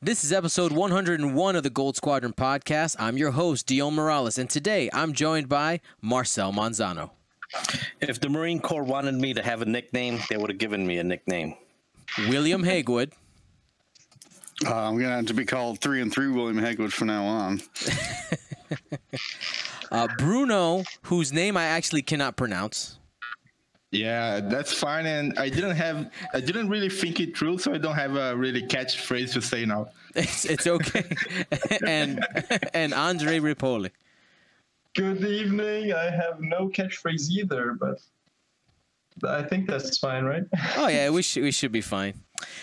This is episode 101 of the Gold Squadron podcast. I'm your host, Dion Morales, and today I'm joined by Marcel Manzano. If the Marine Corps wanted me to have a nickname, they would have given me a nickname. William Hagewood. I'm going to have to be called 3 and 3 William Hagewood from now on. Bruno, whose name I actually cannot pronounce. Yeah, that's fine. And I didn't really think it through, so I don't have a really catchphrase to say now. It's okay. and Andre Ripoli. Good evening. I have no catchphrase either, but I think that's fine, right? Oh yeah, we should be fine.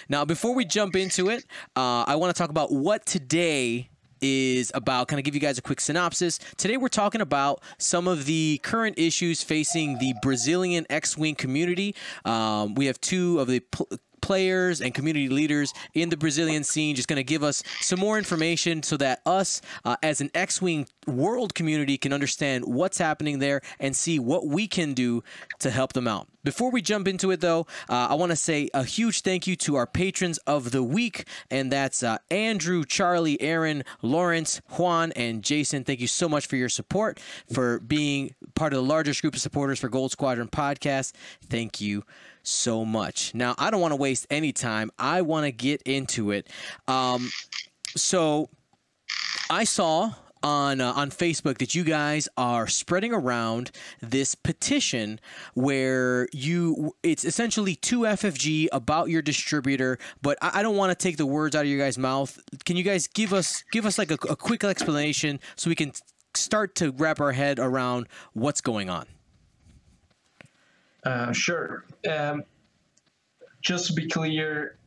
Now, before we jump into it, I want to talk about what today is about. Kind of give you guys a quick synopsis. Today we're talking about some of the current issues facing the Brazilian X-Wing community. We have two of the players and community leaders in the Brazilian scene just going to give us some more information so that us as an X-Wing world community can understand what's happening there and see what we can do to help them out. Before we jump into it, though, I want to say a huge thank you to our patrons of the week, and that's Andrew, Charlie, Aaron, Lawrence, Juan, and Jason. Thank you so much for your support, for being part of the largest group of supporters for Gold Squadron Podcast. Thank you so much. Now, I don't want to waste any time. I want to get into it. So I saw on Facebook that you guys are spreading around this petition where it's essentially to FFG about your distributor, but I don't want to take the words out of your guys' mouth. Can you guys give us like a quick explanation so we can start to wrap our head around what's going on? Sure. Just to be clear,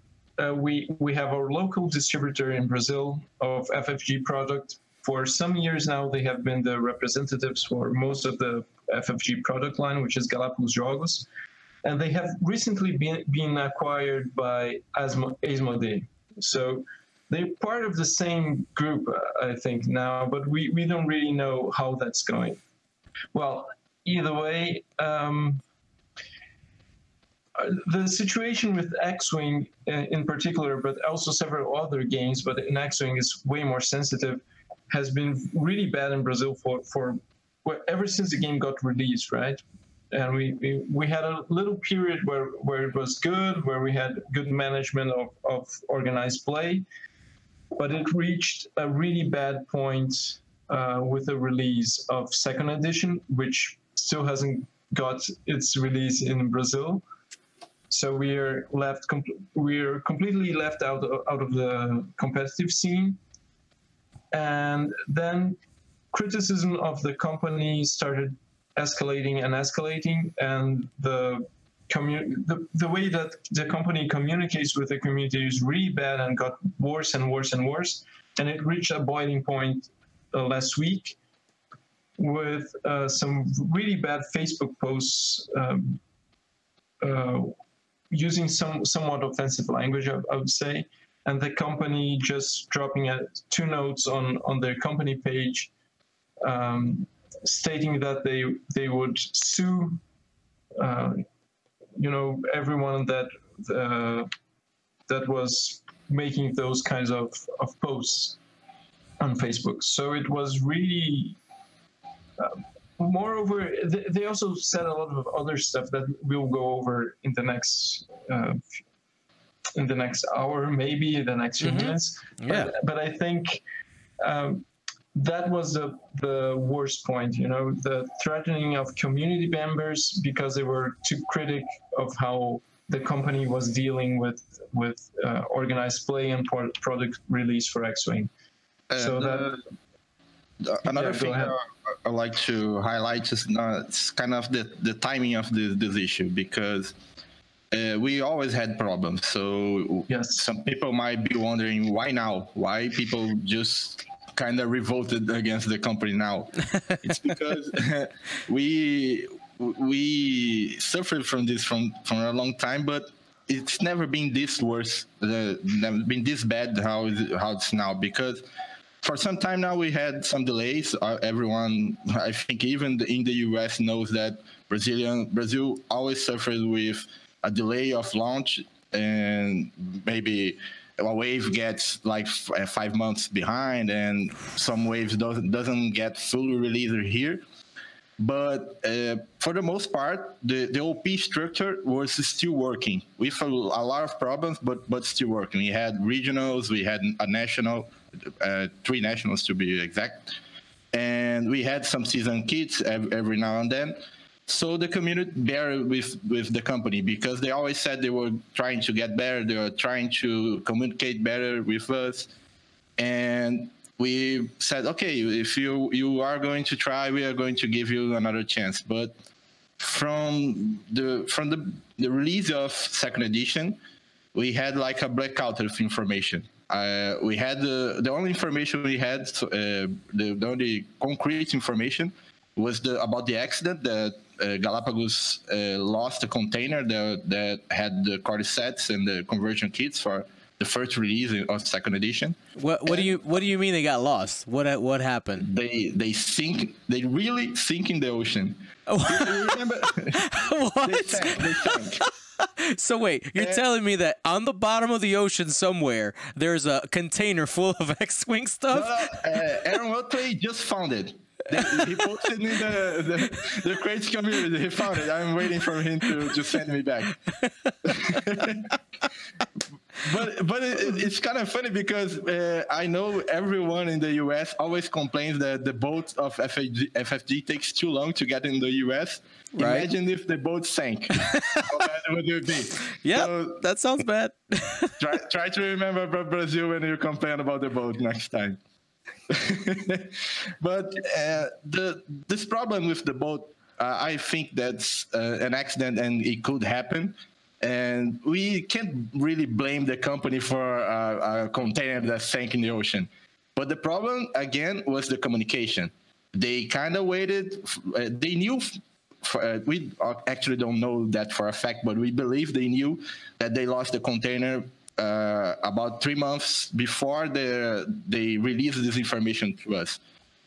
we have our local distributor in Brazil of FFG product. For some years now, they have been the representatives for most of the FFG product line, which is Galapagos Jogos. And they have recently been acquired by Asmodee. So they're part of the same group, I think, now, but we don't really know how that's going. Well, either way, the situation with X-Wing in particular, but also several other games, but in X-Wing is way more sensitive, has been really bad in Brazil for ever since the game got released, right? And we had a little period where it was good, where we had good management of organized play, but it reached a really bad point with the release of second edition, which still hasn't got its release in Brazil. So we're completely left out of the competitive scene. And then criticism of the company started escalating, and the way that the company communicates with the community is really bad and got worse and worse and worse. And it reached a boiling point last week with some really bad Facebook posts using somewhat offensive language, I would say. And the company just dropping two notes on their company page, stating that they would sue, everyone that was making those kinds of posts on Facebook. So it was really. Moreover, they also said a lot of other stuff that we'll go over in the next. In the next hour, maybe the next few minutes. Yeah. But I think that was the worst point, the threatening of community members because they were too critic of how the company was dealing with organized play and product release for X-Wing. Another thing I like to highlight is kind of the timing of this issue, because we always had problems. So yes, some people might be wondering why now? Why people just kind of revolted against the company now? It's because we suffered from this from a long time, but it's never been this worse, never been this bad how it's now, because for some time now we had some delays. Everyone, I think even in the US knows that Brazil always suffered with a delay of launch and maybe a wave gets like 5 months behind, and some waves doesn't get fully released here. But for the most part, the OP structure was still working with a lot of problems, but still working. We had regionals, we had a national, 3 nationals to be exact, and we had some season kits every now and then. So the community bear with the company, because they always said they were trying to get better, they were trying to communicate better with us, and we said, okay, if you are going to try, we are going to give you another chance. But from the release of second edition, we had like a blackout of information. We had the only information we had, the only concrete information was about the accident that Galapagos lost a container that had the core sets and the conversion kits for the first release of second edition. What do you mean they got lost? What happened? They really sink in the ocean. You remember? What? They sank. So wait, you're telling me that on the bottom of the ocean somewhere there's a container full of X-Wing stuff? Aaron Otley just found it. He posted in the crates community. He found it. I'm waiting for him to send me back. But it's kind of funny because I know everyone in the US always complains that the boat of FFG takes too long to get in the US. Right. Imagine if the boat sank. How bad would it be? Yeah, so, that sounds bad. try to remember Brazil when you complain about the boat next time. But this problem with the boat, I think that's an accident and it could happen. And we can't really blame the company for a container that sank in the ocean. But the problem, again, was the communication. They kind of waited. They knew, we actually don't know that for a fact, but we believe they knew that they lost the container about 3 months before they released this information to us.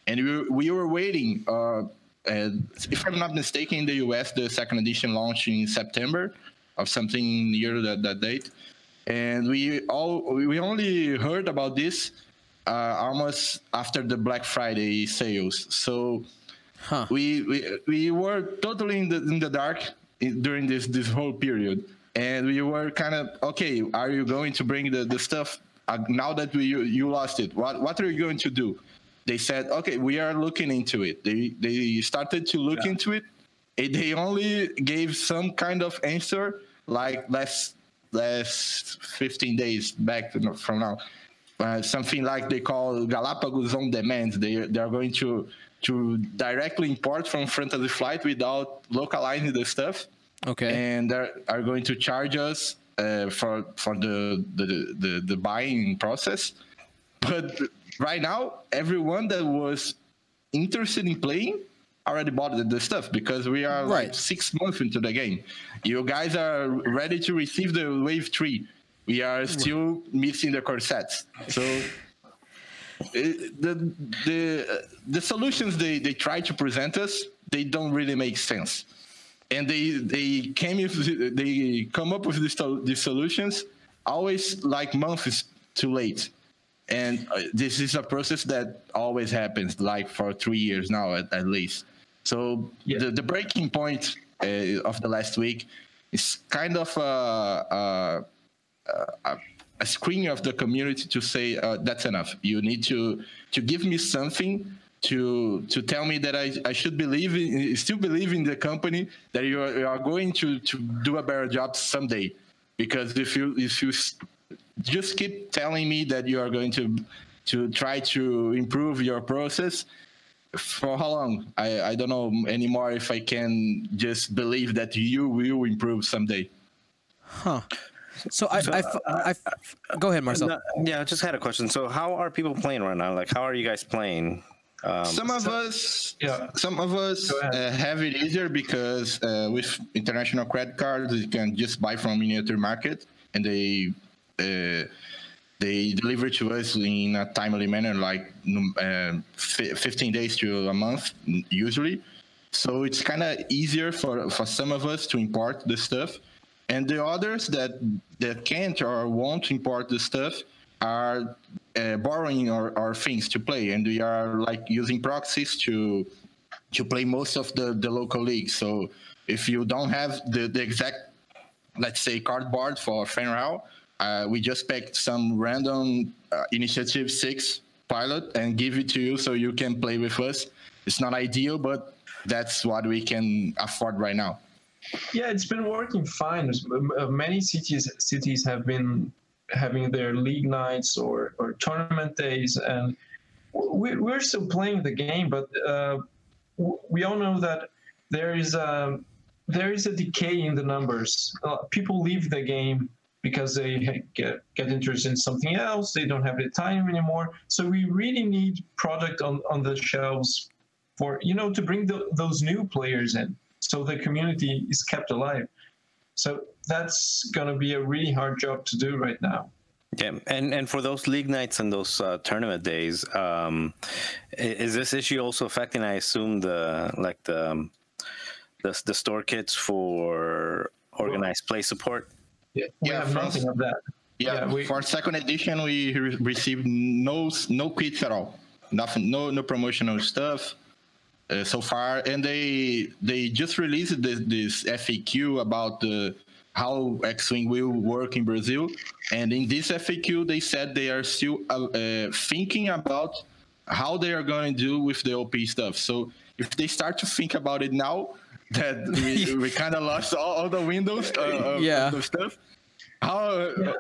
And we were waiting. If I'm not mistaken, in the US, the second edition launched in September of something near that date. And we only heard about this almost after the Black Friday sales. So we were totally in the dark during this whole period. And we were kind of, okay, are you going to bring the stuff now that you lost it? What are you going to do? They said, okay, we are looking into it. They started to look into it. They only gave some kind of answer like last 15 days back from now. Something like they call Galapagos on demand. They are going to directly import from front of the flight without localizing the stuff. Okay. And they are going to charge us for the buying process. But right now, everyone that was interested in playing already bought the stuff because we are like 6 months into the game. You guys are ready to receive the Wave 3. We are still missing the core sets. So the solutions they try to present us, they don't really make sense. And they come up with these solutions always like months too late. And this is a process that always happens, like for 3 years now at least. So the breaking point of the last week is kind of a screen of the community to say that's enough. You need to give me something to tell me that I should still believe in the company, that you are going to do a better job someday. Because if you just keep telling me that you are going to try to improve your process, for how long? I don't know anymore if I can just believe that you will improve someday. Huh. So I go ahead, Marcel. Yeah, I just had a question. So how are people playing right now? Like, how are you guys playing? Some of us have it easier because with international credit cards, you can just buy from miniature market, and they deliver to us in a timely manner, like 15 days to a month usually. So it's kind of easier for some of us to import the stuff. and the others that can't or won't import the stuff are borrowing our things to play, and we are like using proxies to play most of the local leagues. So if you don't have the exact, let's say, cardboard for FanRow, we just picked some random Initiative 6 pilot and give it to you so you can play with us. It's not ideal, but that's what we can afford right now. Yeah, it's been working fine. Many cities have been having their league nights or tournament days, and we're still playing the game, but we all know that there is a decay in the numbers. People leave the game because they get interested in something else. They don't have the time anymore. So we really need product on the shelves for, to bring those new players in, so the community is kept alive. So that's going to be a really hard job to do right now. Yeah, and for those league nights and those tournament days, is this issue also affecting, I assume, the store kits for organized play support? Yeah, we have nothing of that. Yeah, for second edition, we received no kits at all. Nothing, no promotional stuff so far. And they just released this FAQ about how X-Wing will work in Brazil. And in this FAQ, they said they are still thinking about how they are going to do with the OP stuff. So if they start to think about it now, that we kind of lost all the windows of the stuff.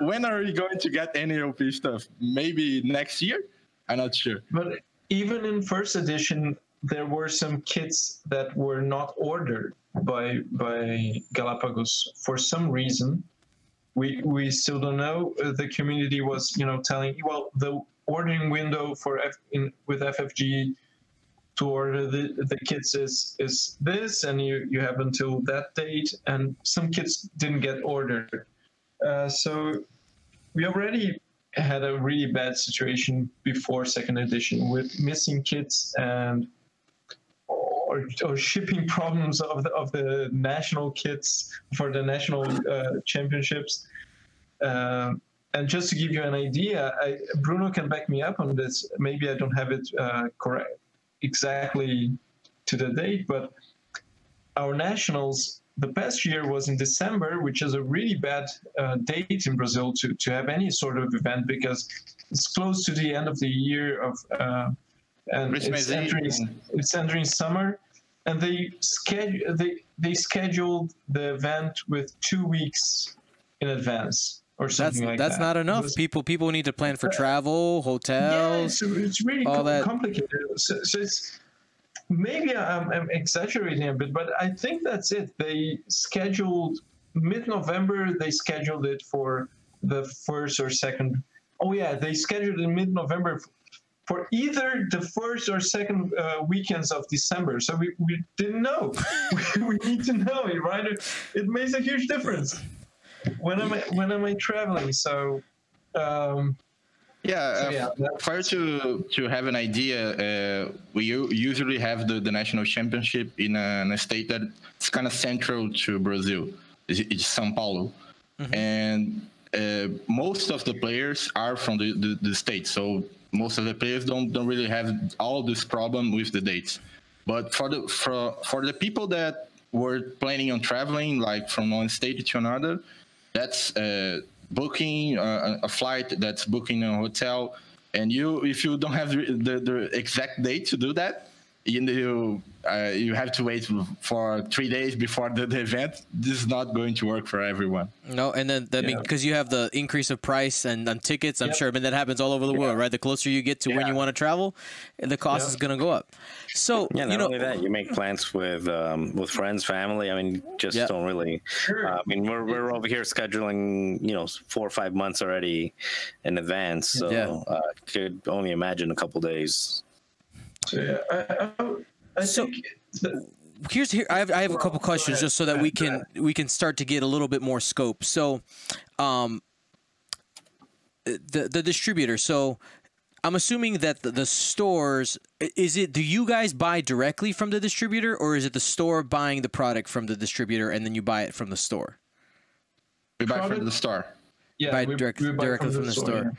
When are we going to get any OP stuff? Maybe next year? I'm not sure. But even in first edition, there were some kits that were not ordered by Galapagos for some reason. We still don't know. The community was telling, well, the ordering window with FFG to order the kits is this, and you have until that date, and some kits didn't get ordered. So we already had a really bad situation before second edition with missing kits and or shipping problems of the national kits for the national championships. And just to give you an idea, Bruno can back me up on this. Maybe I don't have it correct exactly to the date, but our nationals, the past year was in December, which is a really bad date in Brazil to have any sort of event, because it's close to the end of the year and it's entering summer, and they scheduled the event with 2 weeks in advance or something like that. That's not enough. People need to plan for travel, hotels. Yeah, it's really complicated. So it's, maybe I'm exaggerating a bit, but I think that's it. They scheduled mid-November. They scheduled it for the first or second. Oh yeah, they scheduled it mid-November for either the first or second weekends of December. So we didn't know. we need to know it, right? It makes a huge difference. When am I traveling? So. For you to have an idea, we usually have the national championship in a state that's kind of central to Brazil. It's São Paulo. Mm-hmm. And most of the players are from the state. So most of the players don't really have all this problem with the dates. But for the people that were planning on traveling, like from one state to another, that's booking a flight, that's booking a hotel, and if you don't have the exact date to do that, you have to wait for 3 days before the event. This is not going to work for everyone. No, and then because you have the increase of price and on tickets, I'm sure. I mean, that happens all over the world, right? The closer you get to when you want to travel, the cost is going to go up. So not only that, you make plans with friends, family. I mean, just don't really. I mean, we're over here scheduling 4 or 5 months already in advance. So could only imagine a couple days. So I think I have a couple questions just so that we can start to get a little bit more scope. So, the distributor. So, I'm assuming that the stores, do you guys buy directly from the distributor, or is it the store buying the product from the distributor and then you buy it from the store? We buy from the store. Yeah, buy we directly from the store. Yeah.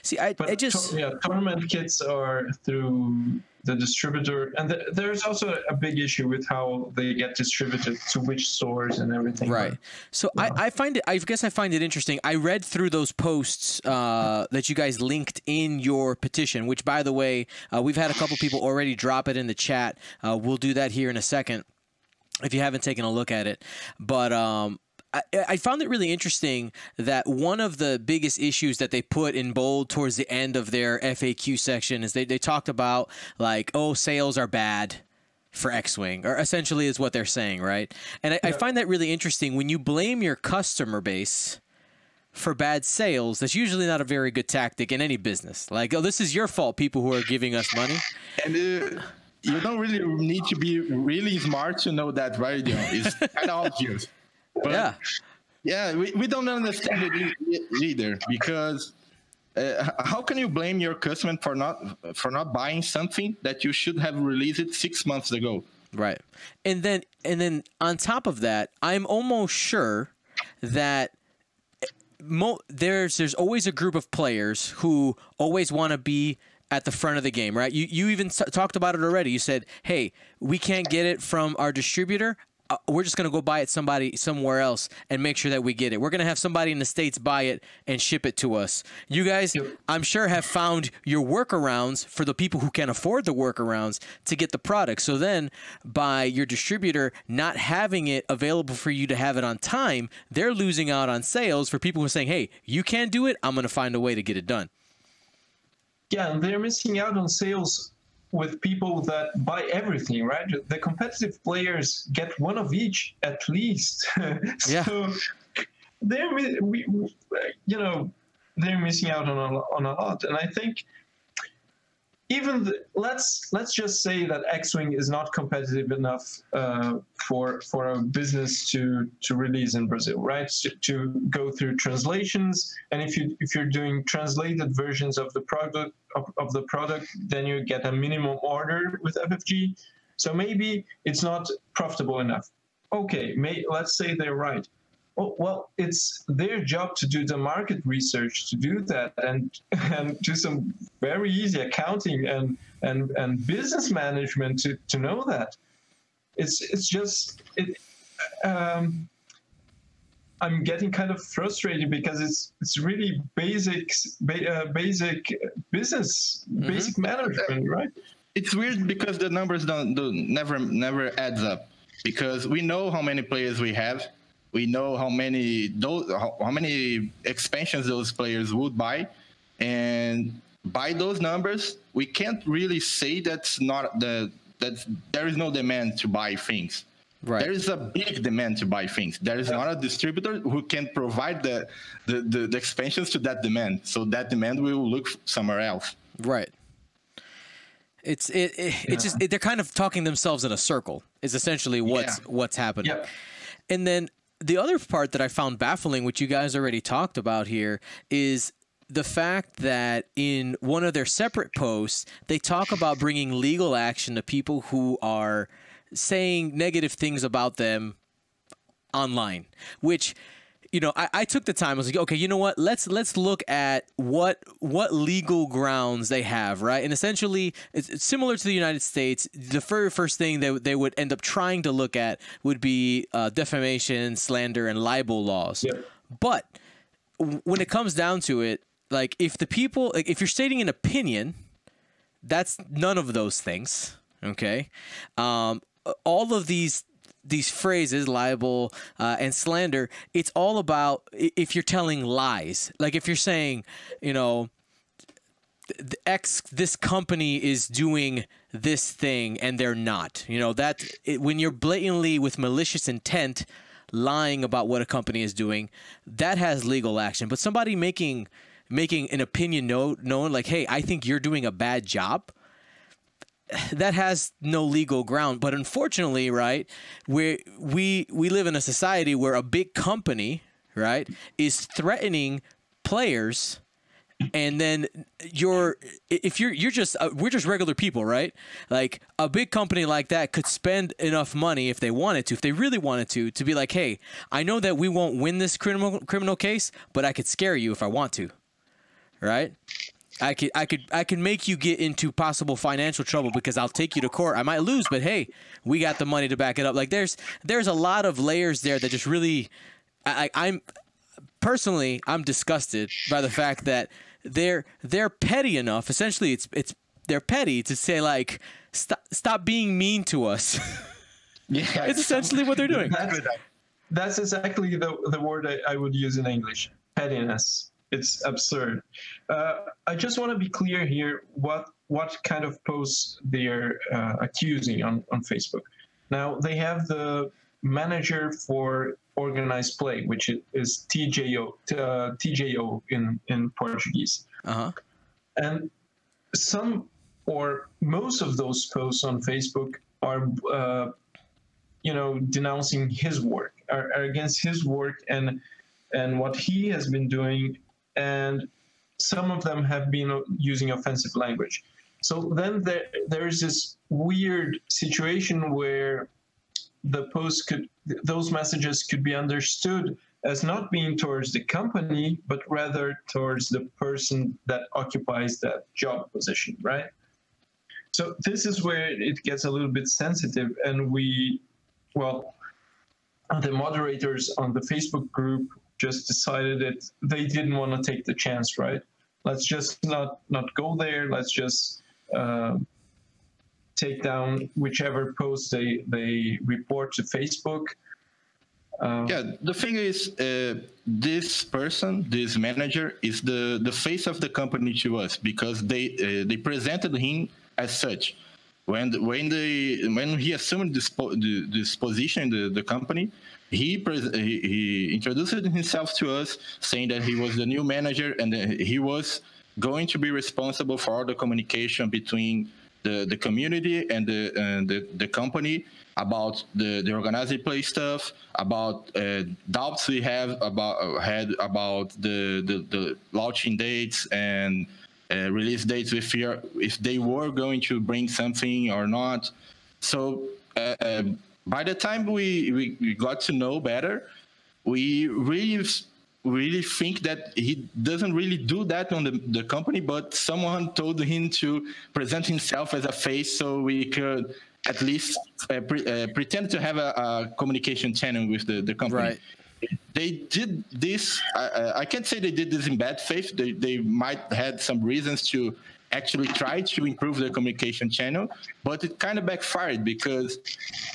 See, I just tournament kits are through the distributor, and there's also a big issue with how they get distributed to which stores and everything. Right. So I find it. I guess I find it interesting. I read through those posts that you guys linked in your petition, which, by the way, we've had a couple people already drop it in the chat. We'll do that here in a second if you haven't taken a look at it, but I found it really interesting that one of the biggest issues that they put in bold towards the end of their FAQ section is they talked about, like, oh, sales are bad for X-Wing, or essentially is what they're saying, right? And I find that really interesting. When you blame your customer base for bad sales, that's usually not a very good tactic in any business. Like, oh, this is your fault, people who are giving us money. And you don't really need to be really smart to know that, right? You know, it's kind of obvious. But yeah, we don't understand it either, because how can you blame your customer for not buying something that you should have released it 6 months ago? Right. And then on top of that, I'm almost sure that there's always a group of players who always want to be at the front of the game, right? You even talked about it already. You said, hey, we can't get it from our distributor. We're just going to go buy it somewhere else and make sure that we get it. We're going to have somebody in the States buy it and ship it to us. You guys, I'm sure, have found your workarounds for the people who can afford the workarounds to get the product. So then by your distributor not having it available for you to have it on time, they're losing out on sales for people who are saying, hey, you can't do it, I'm going to find a way to get it done. Yeah, and they're missing out on sales with people that buy everything, right? The competitive players get one of each at least. So they're they're missing out on a lot. And I think even let's just say that X-Wing is not competitive enough for a business to release in Brazil, right? To go through translations, and if you're doing translated versions of the product, then you get a minimum order with FFG. So maybe it's not profitable enough. Okay, let's say they're right. Oh, well, it's their job to do the market research, to do that, and do some very easy accounting and business management to know that. It's just I'm getting kind of frustrated because it's really basic business, basic management, right? It's weird because the numbers never adds up, because we know how many players we have. We know how many expansions those players would buy, and by those numbers, we can't really say that there is no demand to buy things. Right. There is a big demand to buy things. There is not a distributor who can provide the expansions to that demand. So that demand will look somewhere else. Right. It's just they're kind of talking themselves in a circle. Is essentially what's happening. Yeah. And then the other part that I found baffling, which you guys already talked about here, is the fact that in one of their separate posts, they talk about bringing legal action to people who are saying negative things about them online, which, you know, I took the time. I was like, okay, you know what? Let's look at what legal grounds they have, right? And essentially, it's similar to the United States. The very first thing they would end up trying to look at would be defamation, slander, and libel laws. Yeah. But when it comes down to it, like if you're stating an opinion, that's none of those things. Okay, all of these phrases, libel and slander, it's all about if you're telling lies. Like if you're saying, you know, this company is doing this thing and they're not. You know, when you're blatantly with malicious intent lying about what a company is doing, that has legal action. But somebody making an opinion known, like, hey, I think you're doing a bad job, that has no legal ground. But unfortunately, right, we live in a society where a big company, right, is threatening players and then if you're just we're just regular people, right? Like a big company like that could spend enough money if they wanted to, if they really wanted to be like, hey, I know that we won't win this criminal case, but I could scare you if I want to, right? I could make you get into possible financial trouble because I'll take you to court. I might lose, but hey, we got the money to back it up. Like there's a lot of layers there that just really, I'm personally, I'm disgusted by the fact that they're petty enough. Essentially, they're petty to say like, stop being mean to us. Yeah, it's essentially what they're doing. That's exactly the word I would use in English: pettiness. It's absurd. I just want to be clear here what kind of posts they're accusing on Facebook. Now, they have the manager for organized play, which is TJO in Portuguese. Uh-huh. And some or most of those posts on Facebook are, denouncing his work, are against his work and what he has been doing. And some of them have been using offensive language. So then there's this weird situation where those messages could be understood as not being towards the company, but rather towards the person that occupies that job position, right? So this is where it gets a little bit sensitive, and the moderators on the Facebook group just decided that they didn't want to take the chance, right? Let's just not go there. Let's just take down whichever post they report to Facebook. The thing is, this person, this manager, is the face of the company to us because they presented him as such. When he assumed this position in the company, he introduced himself to us, saying that he was the new manager and that he was going to be responsible for all the communication between the community and the company about the organized play stuff, about doubts we had about the launching dates and release dates if they were going to bring something or not. So by the time we got to know better, we really think that he doesn't really do that on the company, but someone told him to present himself as a face so we could at least pretend to have a communication channel with the company. Right. They did this. I can't say they did this in bad faith. They might had some reasons to actually try to improve their communication channel, but it kind of backfired because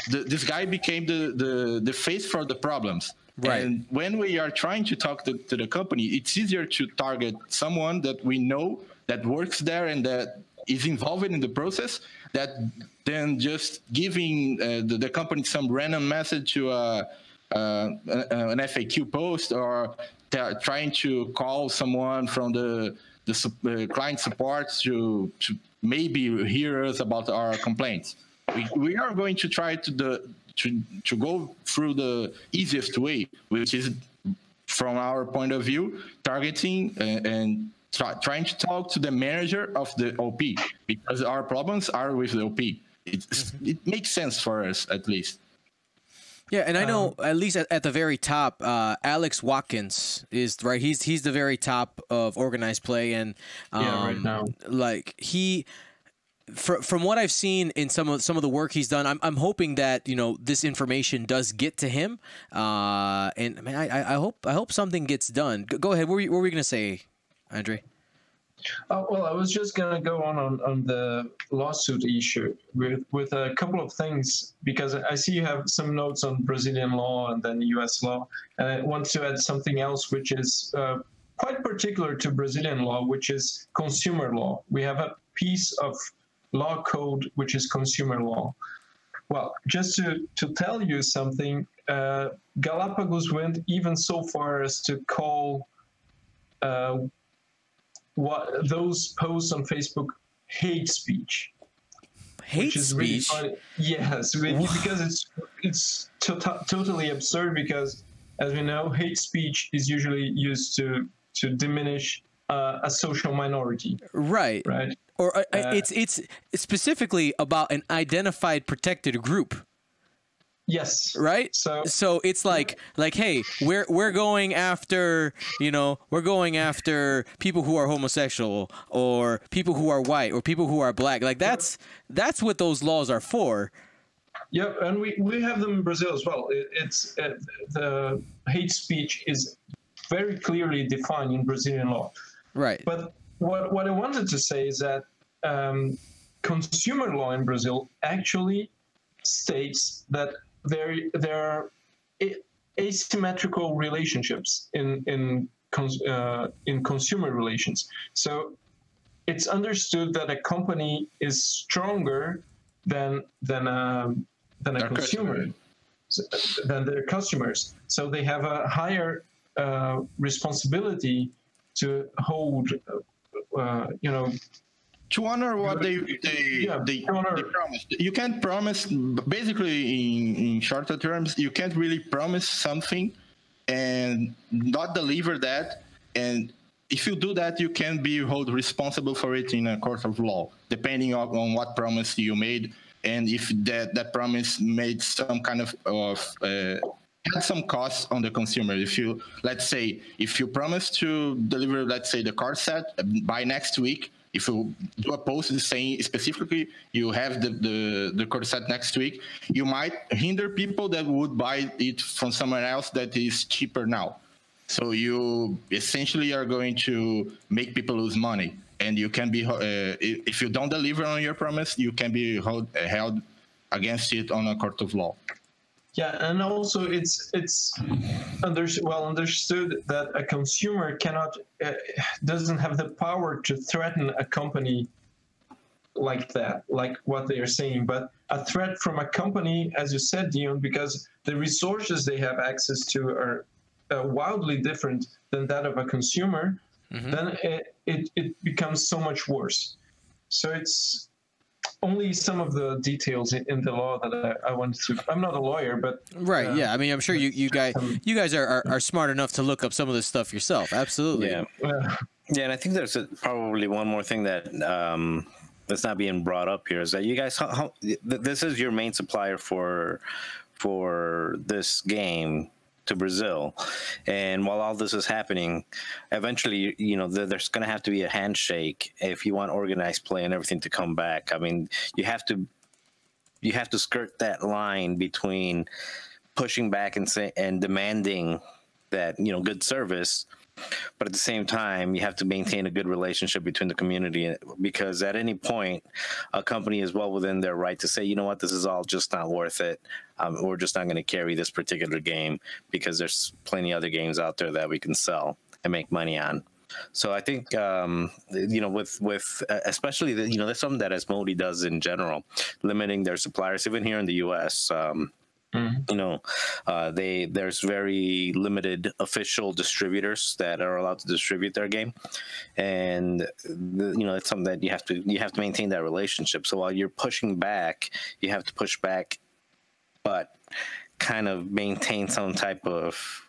this guy became the face for the problems. Right. And when we are trying to talk to the company, it's easier to target someone that we know that works there and that is involved in the process than just giving the company some random message to an FAQ post or trying to call someone from the client support to maybe hear us about our complaints. We are going to try to go through the easiest way, which is, from our point of view, targeting and trying to talk to the manager of the OP, because our problems are with the OP. It makes sense for us, at least. Yeah, and I know at least at the very top, Alex Watkins is right. He's the very top of organized play, and right now, like from what I've seen in some of the work he's done, I'm hoping that this information does get to him. And I mean, I hope something gets done. Go ahead. What were you gonna say, Andre? Well, I was just going to go on the lawsuit issue with a couple of things, because I see you have some notes on Brazilian law and then U.S. law, and I want to add something else which is quite particular to Brazilian law, which is consumer law. We have a piece of law code which is consumer law. Well, just to tell you something, Galapagos went even so far as to call what those posts on Facebook hate speech. Hate is speech? Really funny. Yes, because it's totally absurd, because as we know, hate speech is usually used to diminish a social minority. Right. Right. Or it's specifically about an identified protected group. Yes. Right. So it's like, hey, we're going after, we're going after people who are homosexual or people who are white or people who are black. Like that's what those laws are for. Yeah, and we have them in Brazil as well. It's the hate speech is very clearly defined in Brazilian law. Right. But what I wanted to say is that consumer law in Brazil actually states that there are asymmetrical relationships in consumer relations. So it's understood that a company is stronger than a consumer, than their customers. So they have a higher responsibility to hold, to honor what they promised. You can't promise, basically in shorter terms, you can't really promise something and not deliver that. And if you do that, you can be held responsible for it in a court of law, depending on what promise you made. And if that promise made some kind of had some costs on the consumer. If you, let's say, if you promise to deliver, let's say, the card set by next week, if you do a post saying specifically you have the card set next week, you might hinder people that would buy it from somewhere else that is cheaper now. So you essentially are going to make people lose money. And you can be, if you don't deliver on your promise, you can be held against it on a court of law. Yeah, and also it's well understood that a consumer doesn't have the power to threaten a company like that, like what they are saying. But a threat from a company, as you said, Dion, because the resources they have access to are wildly different than that of a consumer, then it becomes so much worse. So it's only some of the details in the law that I wanted to. I'm not a lawyer, but right. Yeah, I mean, I'm sure you guys are smart enough to look up some of this stuff yourself. Absolutely. Yeah. Yeah, and I think there's probably one more thing that that's not being brought up here is that you guys, this is your main supplier for this game to Brazil, and while all this is happening, eventually, there's going to have to be a handshake if you want organized play and everything to come back. I mean, you have to skirt that line between pushing back and demanding that good service, but at the same time, you have to maintain a good relationship between the community, because at any point, a company is well within their right to say, you know what, this is all just not worth it. We're just not going to carry this particular game because there's plenty other games out there that we can sell and make money on. So I think, with especially, there's something that Asmodee does in general, limiting their suppliers, even here in the U.S., there's very limited official distributors that are allowed to distribute their game, and it's something that you have to maintain that relationship. So while you're pushing back, you have to push back, but kind of maintain some type of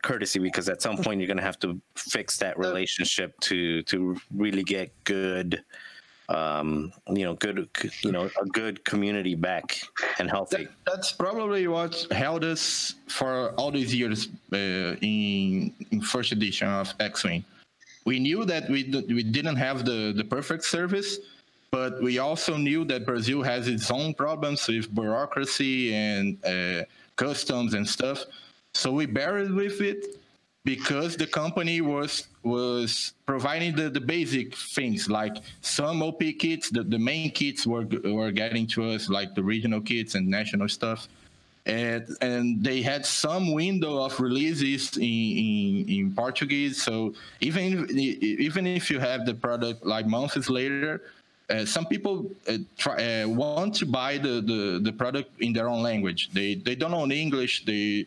courtesy, because at some point you're going to have to fix that relationship to really get good. A good community back and healthy. That's probably what held us for all these years in first edition of X-Wing. We knew that we didn't have the perfect service, but we also knew that Brazil has its own problems with bureaucracy and customs and stuff. So we buried with it, because the company was providing the basic things, like some OP kits. The main kits were getting to us, like the regional kits and national stuff, and they had some window of releases in Portuguese. So even if you have the product like months later, some people want to buy the product in their own language. They don't know English. They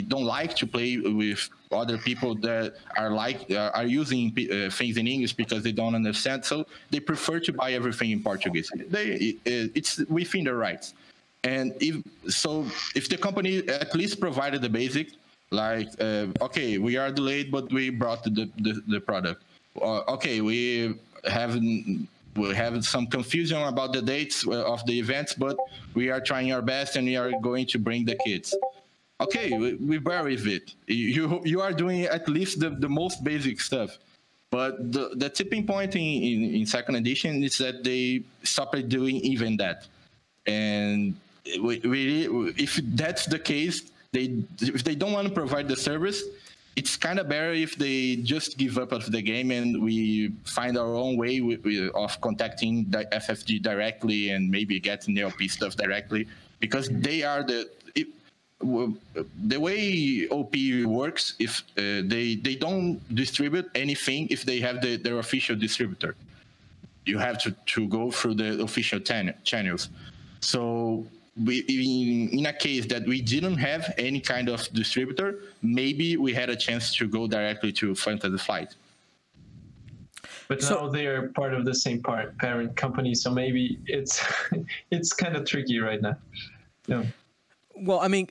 don't like to play with other people that are using things in English because they don't understand. So they prefer to buy everything in Portuguese. It's within their rights. And if the company at least provided the basic, Like, okay, we are delayed, but we brought the product. Okay, we have some confusion about the dates of the events, but we are trying our best and we are going to bring the kids. Okay, we bear with it. You are doing at least the most basic stuff. But the tipping point in second edition is that they stopped doing even that. And if that's the case, if they don't want to provide the service, it's kind of better if they just give up of the game and we find our own way of contacting the FFG directly and maybe getting the LP stuff directly, because they are the way OP works. If they don't distribute anything if they have their official distributor, you have to go through the official channels. So in a case that we didn't have any kind of distributor, maybe we had a chance to go directly to Fantasy Flight. But now they are part of the same parent company, so maybe it's it's kind of tricky right now. Yeah. Well, I mean,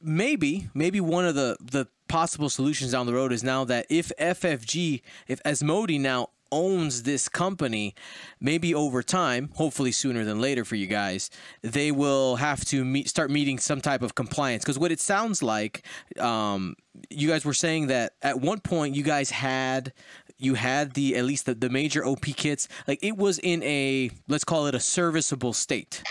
maybe one of the possible solutions down the road is now that if Asmodee now owns this company, maybe over time, hopefully sooner than later for you guys, they will have to start meeting some type of compliance. Because what it sounds like, you guys were saying that at one point you guys had at least the major OP kits, like it was in a, let's call it a serviceable state.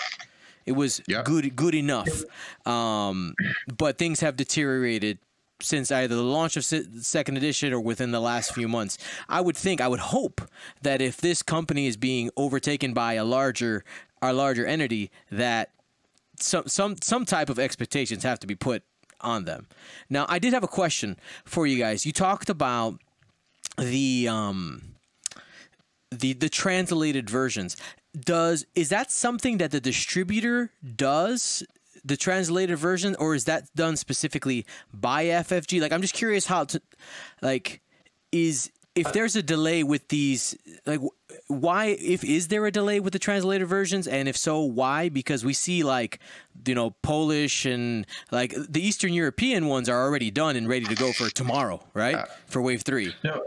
It was good enough, but things have deteriorated since either the launch of second edition or within the last few months. I would hope that if this company is being overtaken by a larger entity, that some type of expectations have to be put on them. Now, I did have a question for you guys. You talked about the translated versions. Is that something that the distributor does, the translated version, or is that done specifically by FFG? Like, I'm just curious how to, like, if there's a delay with these, like, why, is there a delay with the translated versions? And if so, why? Because we see, like, you know, Polish and like the Eastern European ones are already done and ready to go for tomorrow, right? For Wave 3. No.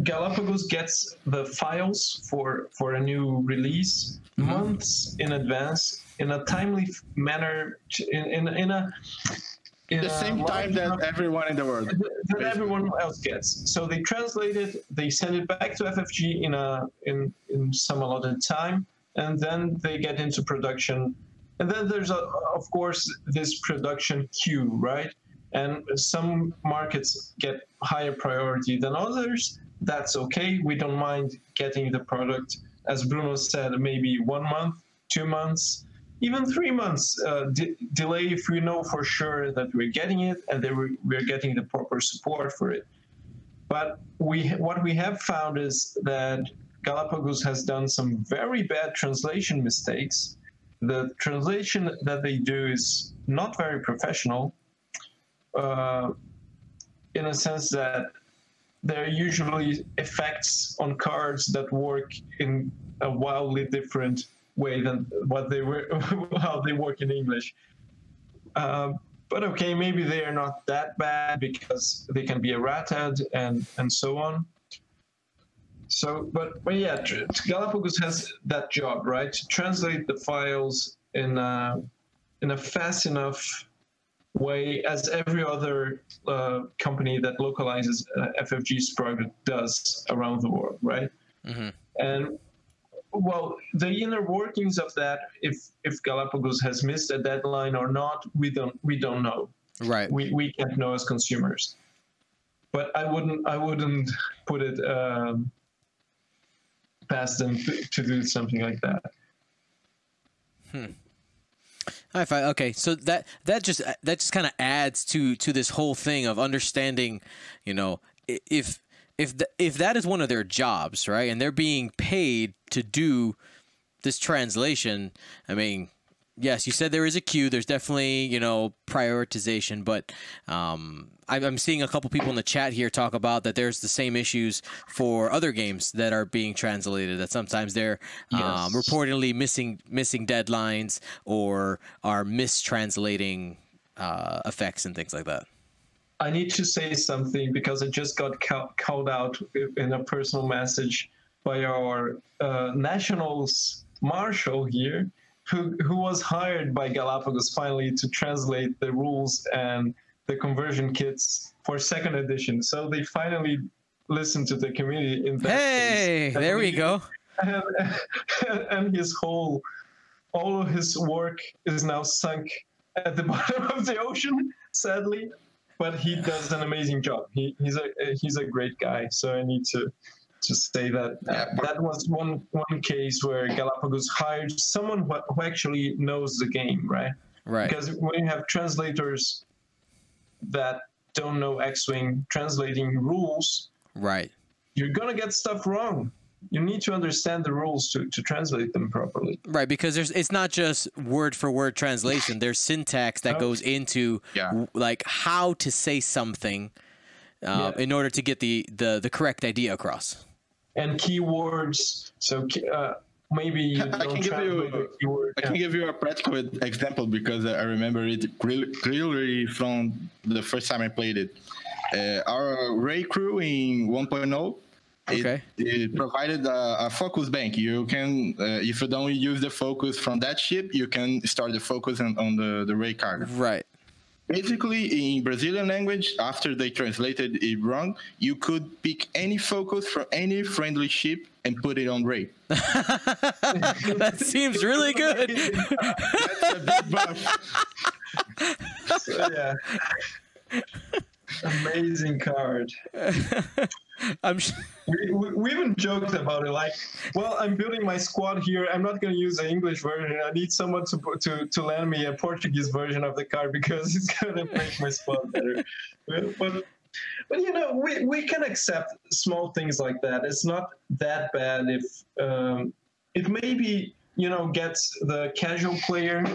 Galapagos gets the files for a new release months in advance in a timely manner, in the same time that everyone in the world that everyone else gets. So they translate it, they send it back to FFG in some allotted time, and then they get into production. And then there's of course this production queue, right? And some markets get higher priority than others. That's okay. We don't mind getting the product, as Bruno said, maybe 1 month, 2 months, even 3 months delay if we know for sure that we're getting it and that we're getting the proper support for it. But what we have found is that Galapagos has done some very bad translation mistakes. The translation that they do is not very professional, in a sense that there are usually effects on cards that work in a wildly different way than how they work in English. But okay, maybe they are not that bad because they can be errated and so on. So, but yeah, Galapagos has that job, right? To translate the files in a fast enough way as every other company that localizes FFG's product does around the world, right? Mm-hmm. And well, the inner workings of that, if Galapagos has missed a deadline or not, we don't know. Right. We can't know as consumers. But I wouldn't put it past them to do something like that. Okay, so that just kind of adds to this whole thing of understanding, you know, if that is one of their jobs, right, and they're being paid to do this translation. I mean, yes, you said there is a queue. There's definitely, you know, prioritization, but I'm seeing a couple people in the chat here talk about that there's the same issues for other games that are being translated, that sometimes they're reportedly missing deadlines or are mistranslating effects and things like that. I need to say something because I just got called out in a personal message by our nationals marshal here, who was hired by Galapagos finally to translate the rules and the conversion kits for second edition. So they finally listened to the community in that case. There we go. And all of his work is now sunk at the bottom of the ocean, sadly. But he does an amazing job. He's a great guy. So I need to say that that was one case where Galapagos hired someone who actually knows the game, right? Right. Because when you have translators that don't know X-Wing translating rules, right, you're gonna get stuff wrong. You need to understand the rules to translate them properly. Right, because it's not just word for word translation. There's syntax that goes into like how to say something in order to get the correct idea across. And keywords. So maybe you don't translate the keyword. I can give you a practical example because I remember it clearly from the first time I played it. Our Ray crew in 1.0. It provided a focus bank. You can, if you don't use the focus from that ship, you can start the focus on the Ray cargo. Right. Basically, in Brazilian language, after they translated it wrong, you could pick any focus from any friendly ship and put it on Ray. That seems really good. That's a big buff. So, yeah. Amazing card. We even joked about it, like, well, I'm building my squad here. I'm not going to use the English version. I need someone to lend me a Portuguese version of the card because it's going to make my squad better. But you know, we can accept small things like that. It's not that bad if it maybe, you know, gets the casual player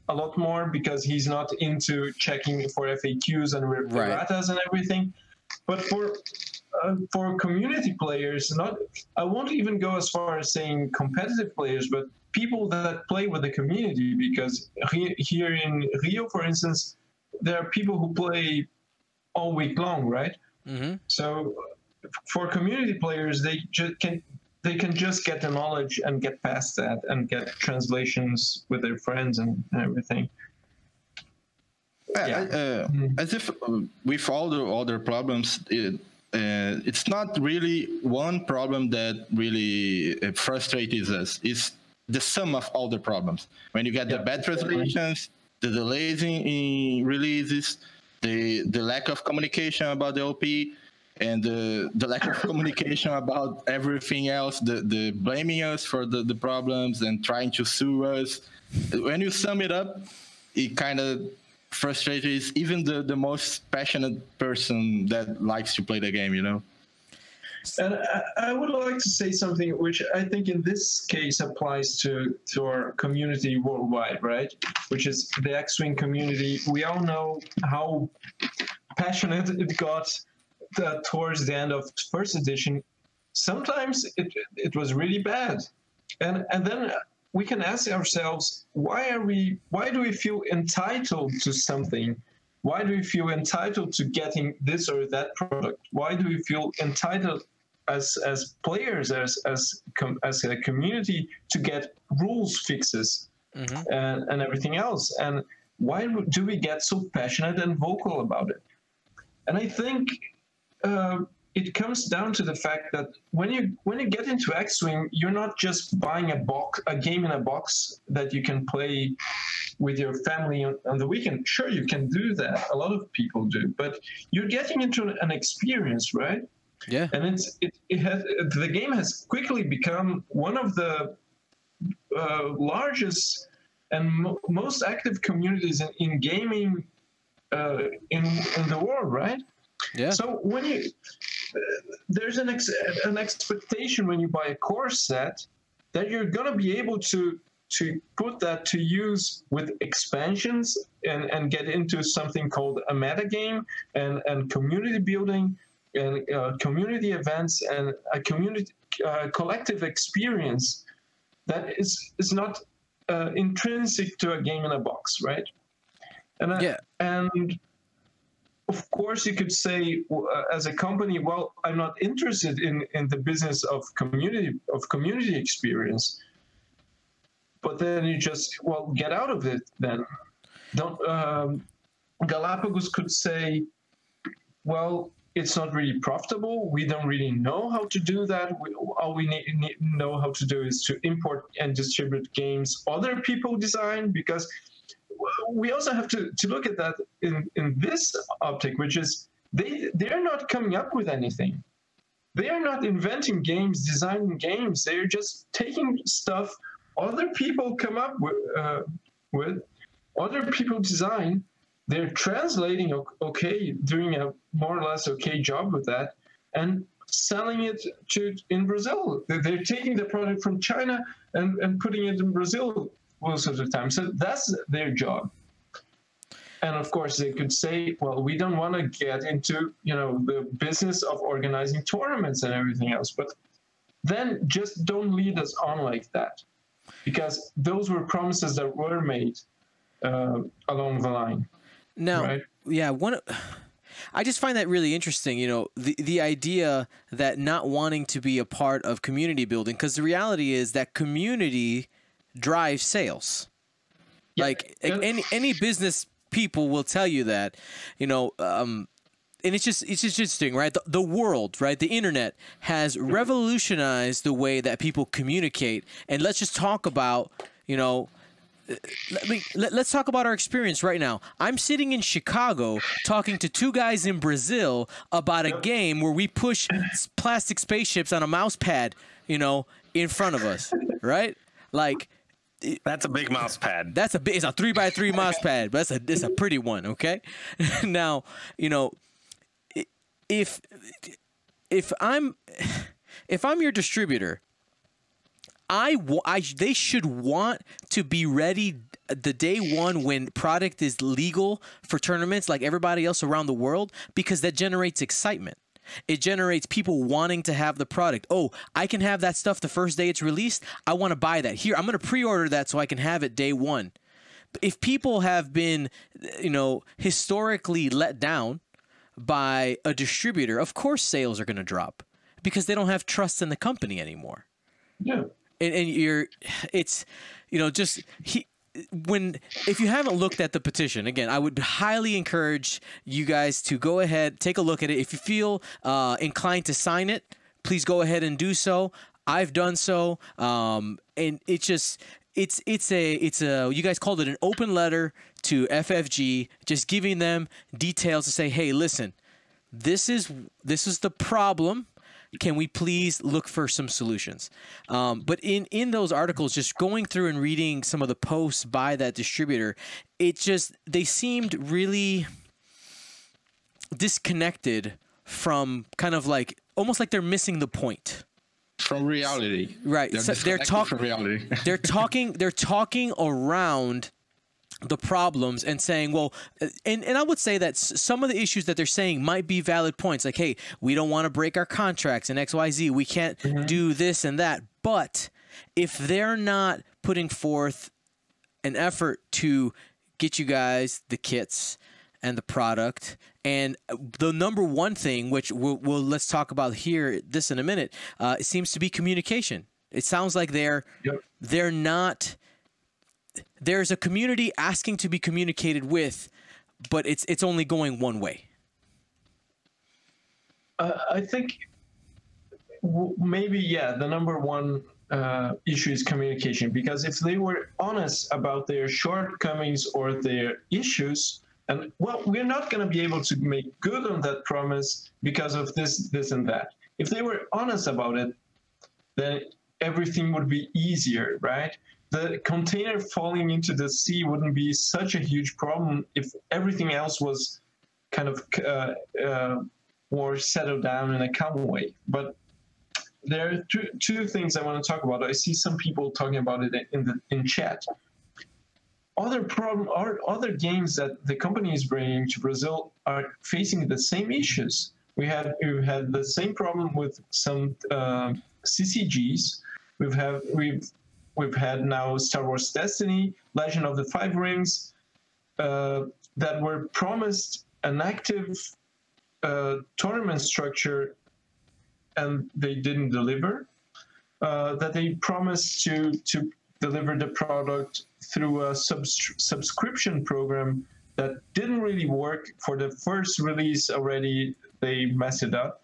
a lot more because he's not into checking for FAQs and erratas and everything. But for community players, I won't even go as far as saying competitive players, but people that play with the community, because here in Rio, for instance, there are people who play all week long, right? Mm-hmm. So for community players, they can just get the knowledge and get past that and get translations with their friends and everything. As if with all the other problems, it's not really one problem that really frustrates us. It's the sum of all the problems. When you get the bad translations, the delays in releases, the lack of communication about the OP, and the lack of communication about everything else, the blaming us for the problems and trying to sue us. When you sum it up, it kind of frustrates even the most passionate person that likes to play the game, you know? And I would like to say something which I think in this case applies to our community worldwide, right? Which is the X-Wing community. We all know how passionate it got towards the end of first edition. Sometimes it was really bad. And then we can ask ourselves, why do we feel entitled to something? Why do we feel entitled to getting this or that product? Why do we feel entitled as players, as a community, to get rules fixes and everything else? And why do we get so passionate and vocal about it? And I think it comes down to the fact that when you get into X-Wing, you're not just buying a game in a box that you can play with your family on the weekend. Sure, you can do that. A lot of people do, but you're getting into an experience, right? Yeah. And the game has quickly become one of the largest and most active communities in gaming in the world, that Yeah. So when there's an expectation when you buy a core set that you're gonna be able to put that to use with expansions and get into something called a meta game and community building and community events and a community collective experience that is not intrinsic to a game in a box, right? And of course, you could say as a company, well, I'm not interested in the business of community experience. But then you just, well, get out of it then. Don't Galapagos could say, well, it's not really profitable. We don't really know how to do that. All we know how to do is to import and distribute games other people design, because we also have to look at that in this optic, which is they're not coming up with anything. They are not inventing games, designing games. They're just taking stuff other people come up with other people design. They're translating, okay, doing a more or less okay job with that, and selling it in Brazil. They're taking the product from China and putting it in Brazil most of the time. So that's their job. And of course, they could say, well, we don't want to get into, the business of organizing tournaments and everything else. But then just don't lead us on like that, because those were promises that were made along the line. Now, right? Yeah, I just find that really interesting, the idea that not wanting to be a part of community building, because the reality is that community drives sales. Yeah. Like any business people will tell you that, and it's just interesting, right? The world, right? The internet has revolutionized the way that people communicate. And let's just talk about, let's talk about our experience right now. I'm sitting in Chicago talking to two guys in Brazil about a game where we push plastic spaceships on a mouse pad, in front of us, right? Like, that's a big mouse pad. It's a 3x3 mouse pad, but it's a pretty one, okay? Now, if I'm your distributor, they should want to be ready the day one when product is legal for tournaments like everybody else around the world, because that generates excitement. It generates people wanting to have the product. Oh, I can have that stuff the first day it's released. I want to buy that. Here, I'm going to pre-order that so I can have it day one. If people have been, historically let down by a distributor, of course sales are going to drop because they don't have trust in the company anymore. Yeah. And if you haven't looked at the petition, again, I would highly encourage you guys to go ahead, take a look at it. If you feel inclined to sign it, please go ahead and do so. I've done so, and it's you guys called it an open letter to FFG, just giving them details to say, hey, listen, this is the problem. Can we please look for some solutions? But in those articles, just going through and reading some of the posts by that distributor, they seemed really disconnected from kind of like, almost like they're missing the point. From reality. Right. They're talking from reality. they're talking around the problems and saying, well, and I would say that some of the issues that they're saying might be valid points. Like, hey, we don't want to break our contracts and XYZ. We can't do this and that. But if they're not putting forth an effort to get you guys the kits and the product, and the number one thing, which let's talk about here, this in a minute, it seems to be communication. It sounds like they're not. There's a community asking to be communicated with, but it's only going one way. I think maybe, the number one issue is communication, because if they were honest about their shortcomings or their issues, and, well, we're not going to be able to make good on that promise because of this and that. If they were honest about it, then everything would be easier, right? The container falling into the sea wouldn't be such a huge problem if everything else was kind of more settled down in a calm way. But there are two things I want to talk about. I see some people talking about it in chat. Other games that the company is bringing to Brazil are facing the same issues. We've had the same problem with some CCGs. We've had now Star Wars Destiny, Legend of the Five Rings, that were promised an active tournament structure, and they didn't deliver. That they promised to deliver the product through a subscription program that didn't really work. For the first release already, they messed it up.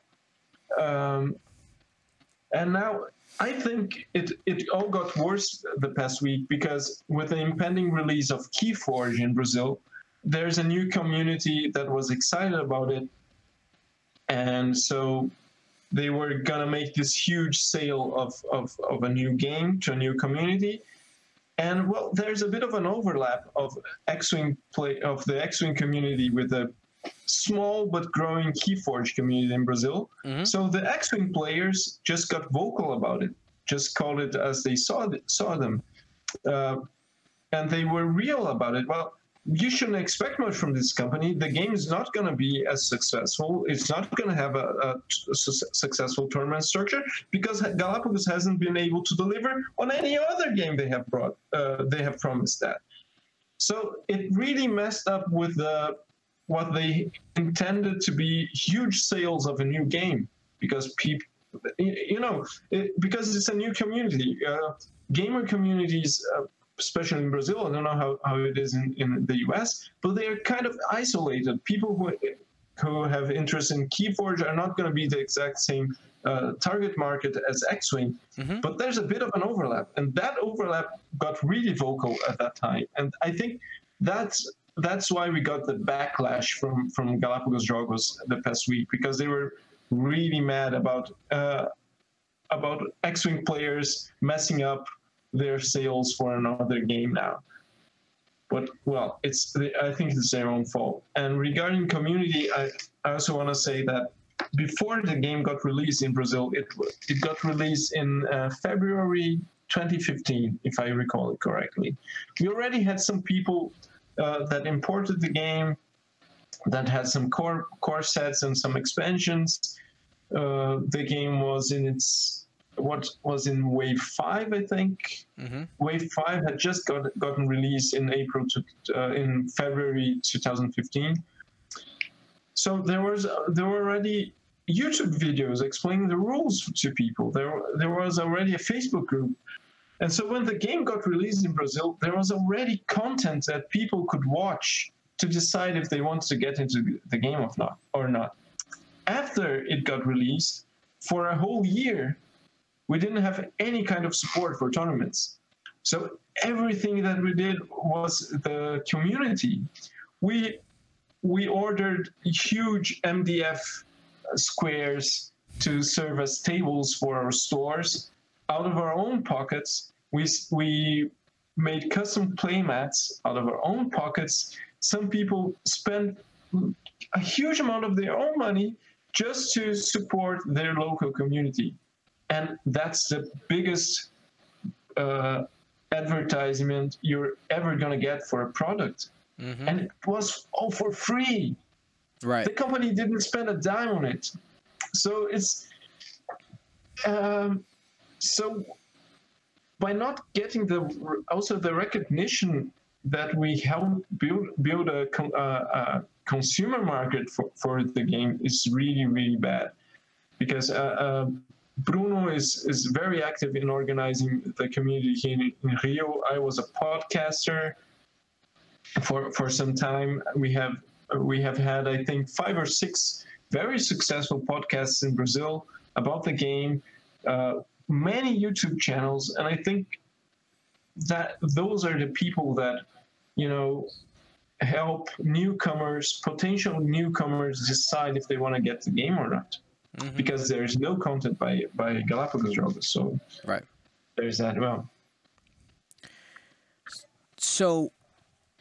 And now I think it all got worse the past week, because with the impending release of Keyforge in Brazil, there's a new community that was excited about it. And so they were gonna make this huge sale of a new game to a new community. And well, there's a bit of an overlap of X-Wing of the X-Wing community with the small but growing Keyforge community in Brazil. Mm-hmm. So the X-Wing players just got vocal about it, just called it as they saw them. And they were real about it. Well, you shouldn't expect much from this company. The game is not going to be as successful. It's not going to have a successful tournament structure, because Galapagos hasn't been able to deliver on any other game they have brought. They have promised that. So it really messed up with what they intended to be huge sales of a new game, because people, because it's a new community. Gamer communities, especially in Brazil, I don't know how it is in the US, but they are kind of isolated. People who have interest in Keyforge are not going to be the exact same target market as X-Wing, mm-hmm. but there's a bit of an overlap, and that overlap got really vocal at that time. And I think that's why we got the backlash from Galapagos Jogos the past week, because they were really mad about X-Wing players messing up their sales for another game now. But well, I think it's their own fault. And regarding community, I also want to say that before the game got released in Brazil, it got released in February 2015, if I recall it correctly. We already had some people that imported the game, that had some core sets and some expansions. The game was in Wave 5, I think. Mm-hmm. Wave 5 had just gotten released in in February 2015. So there were already YouTube videos explaining the rules to people. There was already a Facebook group. And so when the game got released in Brazil, there was already content that people could watch to decide if they wanted to get into the game or not. After it got released, for a whole year, we didn't have any kind of support for tournaments. So everything that we did was the community. We ordered huge MDF squares to serve as tables for our stores. Out of our own pockets, we made custom playmats out of our own pockets. Some people spent a huge amount of their own money just to support their local community. And that's the biggest advertisement you're ever going to get for a product. Mm-hmm. And it was all for free. Right. The company didn't spend a dime on it. So it's... So by not getting the recognition that we helped build a consumer market for the game is really, really bad. Because Bruno is very active in organizing the community here in Rio. I was a podcaster for some time. We have had, I think, 5 or 6 very successful podcasts in Brazil about the game. Many YouTube channels, and I think that those are the people that, help potential newcomers decide if they want to get the game or not. Mm-hmm. Because there's no content by Galapagos Jogos, so right. There's that. Well, so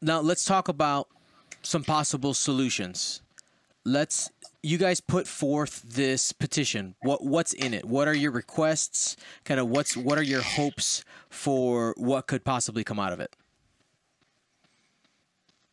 now let's talk about some possible solutions. You guys put forth this petition. What's in it? What are your requests? Kind of what are your hopes for what could possibly come out of it?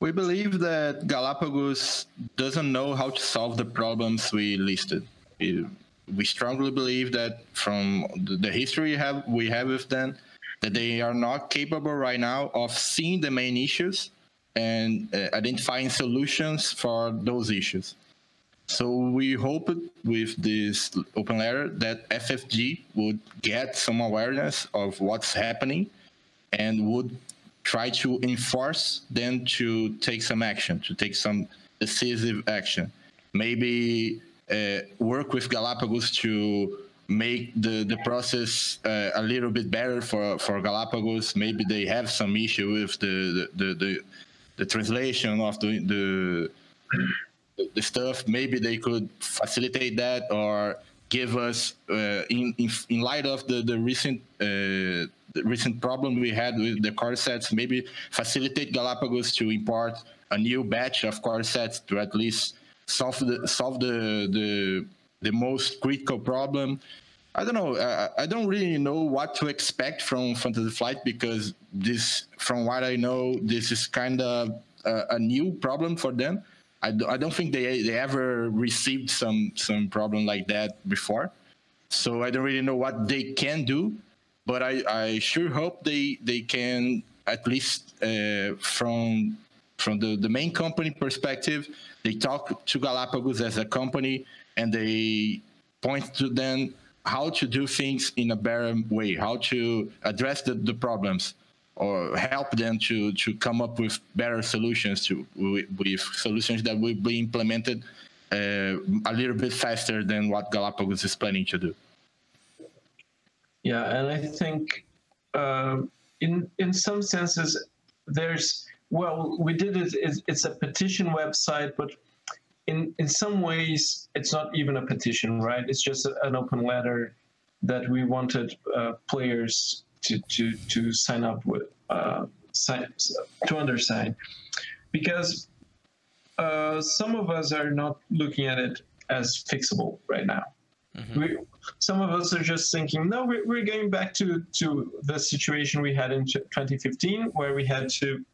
We believe that Galapagos doesn't know how to solve the problems we listed. We strongly believe that from the history we have with them, that they are not capable right now of seeing the main issues and identifying solutions for those issues. So we hope with this open letter that FFG would get some awareness of what's happening and would try to enforce them to take some action, to take some decisive action. Maybe work with Galapagos to make the process a little bit better for Galapagos. Maybe they have some issue with the translation of the stuff. Maybe they could facilitate that, or give us in light of the recent problem we had with the core sets, maybe facilitate Galapagos to import a new batch of core sets to at least solve the most critical problem. I don't know. I don't really know what to expect from Fantasy Flight, because this, from what I know, this is kind of a new problem for them. I don't think they ever received some problem like that before. So I don't really know what they can do, but I sure hope they can, at least from the main company perspective, they talk to Galapagos as a company and they point to them how to do things in a better way, how to address the problems, or help them to come up with better solutions, with solutions that will be implemented a little bit faster than what Galapagos is planning to do. Yeah, and I think in some senses there's, well, we did it, it's a petition website, but in some ways it's not even a petition, right? It's just an open letter that we wanted players to sign up with, to undersign, because some of us are not looking at it as fixable right now. Mm-hmm. Some of us are just thinking, no, we're going back to the situation we had in 2015, where we had to,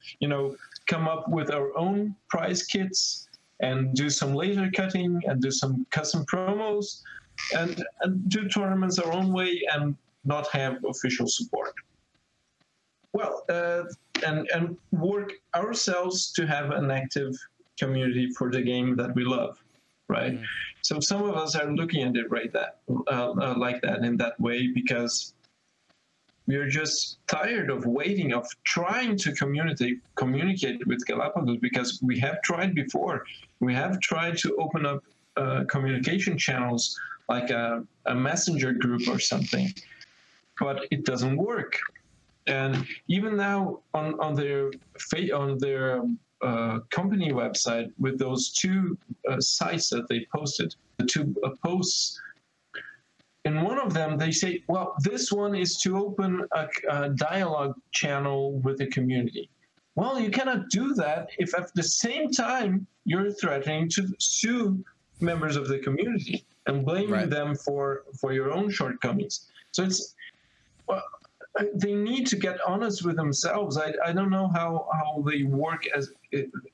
come up with our own prize kits and do some laser cutting and do some custom promos and do tournaments our own way and not have official support. Well, and work ourselves to have an active community for the game that we love, right? Mm-hmm. So some of us are looking at it like that, in that way, because we are just tired of waiting, of trying to communicate with Galapagos, because we have tried before. We have tried to open up communication channels like a messenger group or something, but it doesn't work. And even now on their company website, with those two sites that they posted, the two posts, in one of them they say, well, this one is to open a dialogue channel with the community. Well, you cannot do that if at the same time you're threatening to sue members of the community and blaming them for your own shortcomings. So it's, well, they need to get honest with themselves. I don't know how they work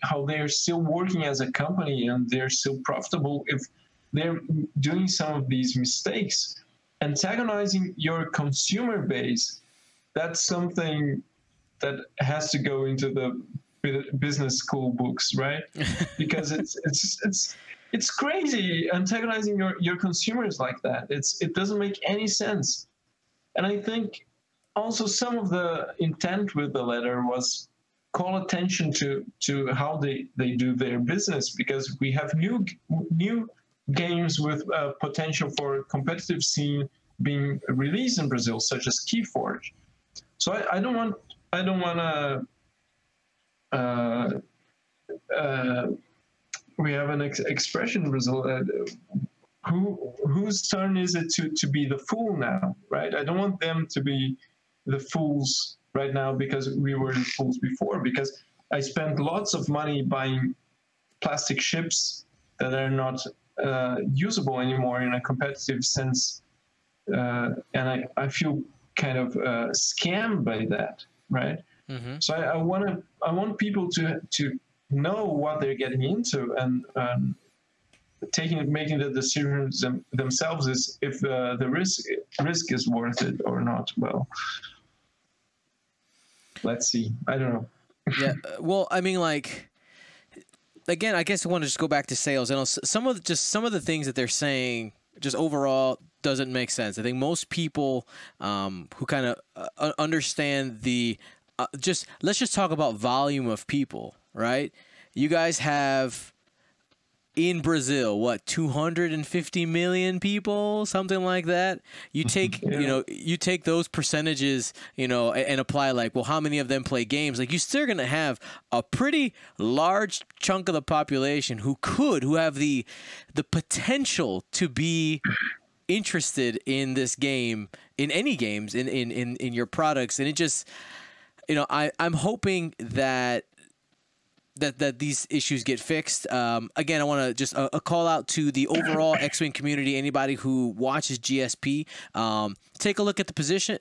how they're still working as a company and they're still profitable if they're doing some of these mistakes. Antagonizing your consumer base, that's something that has to go into the business school books, right? Because it's crazy antagonizing your consumers like that. It doesn't make any sense. And I think also some of the intent with the letter was call attention to how they do their business, because we have new games with potential for competitive scene being released in Brazil, such as Keyforge. So I don't want to. We have an expression in Brazil. Whose turn is it to be the fool now, right? I don't want them to be the fools right now because we were the fools before, because I spent lots of money buying plastic ships that are not usable anymore in a competitive sense, and I feel kind of scammed by that, right? Mm-hmm. So I want people to know what they're getting into, and making the decisions themselves is if the risk is worth it or not. Well, let's see. I don't know. Yeah. Well, I mean, like, again, I guess I want to just go back to sales, and some of the things that they're saying just overall doesn't make sense. I think most people who kind of understand the let's just talk about volume of people, right? You guys have in Brazil, what, 250 million people, something like that. You take, you take those percentages, and apply like, well, how many of them play games? Like, you're still going to have a pretty large chunk of the population who have the potential to be interested in this game, in any games, in your products. And it just, I'm hoping that these issues get fixed. Again, I want to just a call out to the overall X-Wing community. Anybody who watches GSP, take a look at the petition.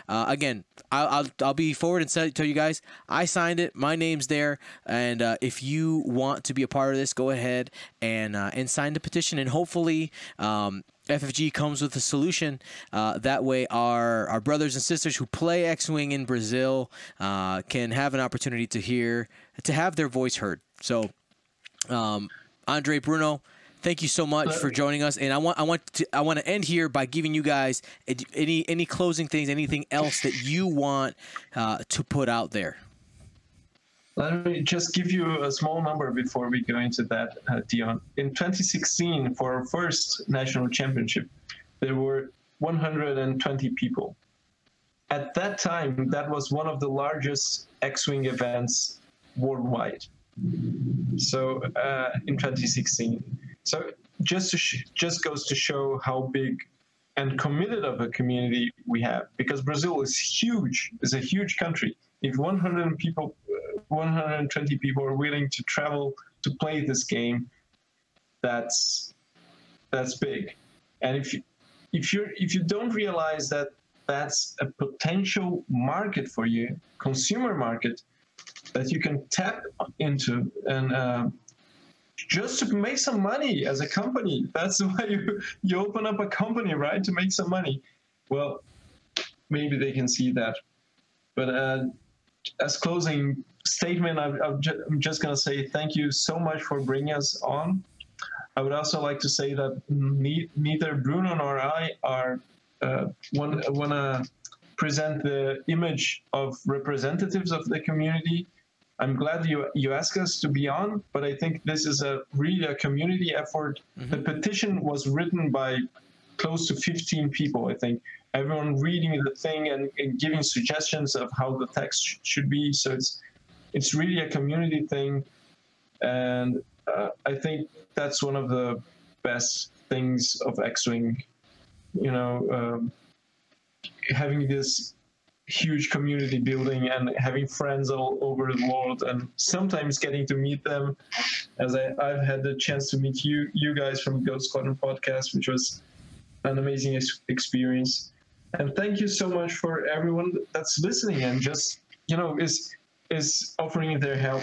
Again, I'll be forward and tell you guys I signed it. My name's there, and if you want to be a part of this, go ahead and sign the petition, and hopefully FFG comes with a solution. That way our brothers and sisters who play X-Wing in Brazil can have an opportunity to have their voice heard. So, Andre, Bruno, thank you so much for joining us. And I want to end here by giving you guys any closing things, anything else that you want to put out there. Let me just give you a small number before we go into that, Dion. In 2016, for our first national championship, there were 120 people. At that time, that was one of the largest X-Wing events worldwide. So in 2016. So just goes to show how big and committed of a community we have, because Brazil is huge. It's a huge country. If 120 people are willing to travel to play this game, that's big. And if you don't realize that that's a potential market for you, consumer market, that you can tap into and just to make some money as a company. That's why you open up a company, right? To make some money. Well, maybe they can see that. But as closing statement, I'm just going to say thank you so much for bringing us on. I would also like to say that neither Bruno nor I are want to present the image of representatives of the community. I'm glad you asked us to be on, but I think this is really a community effort. Mm-hmm. The petition was written by close to 15 people, I think. Everyone reading the thing and giving suggestions of how the text should be. So it's really a community thing, and I think that's one of the best things of X-Wing. Having this huge community building and having friends all over the world, and sometimes getting to meet them, as I've had the chance to meet you guys from Goat Squadron podcast, which was an amazing experience. And thank you so much for everyone that's listening and just is offering their help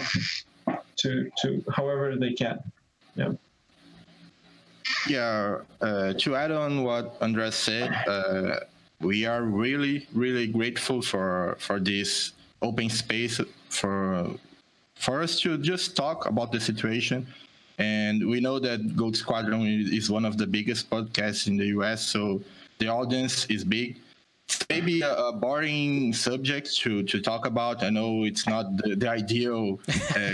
to however they can. To add on what Andres said, we are really, really grateful for this open space for us to just talk about the situation. And we know that Goat Squadron is one of the biggest podcasts in the US, so the audience is big. It's maybe a boring subject to talk about. I know it's not the ideal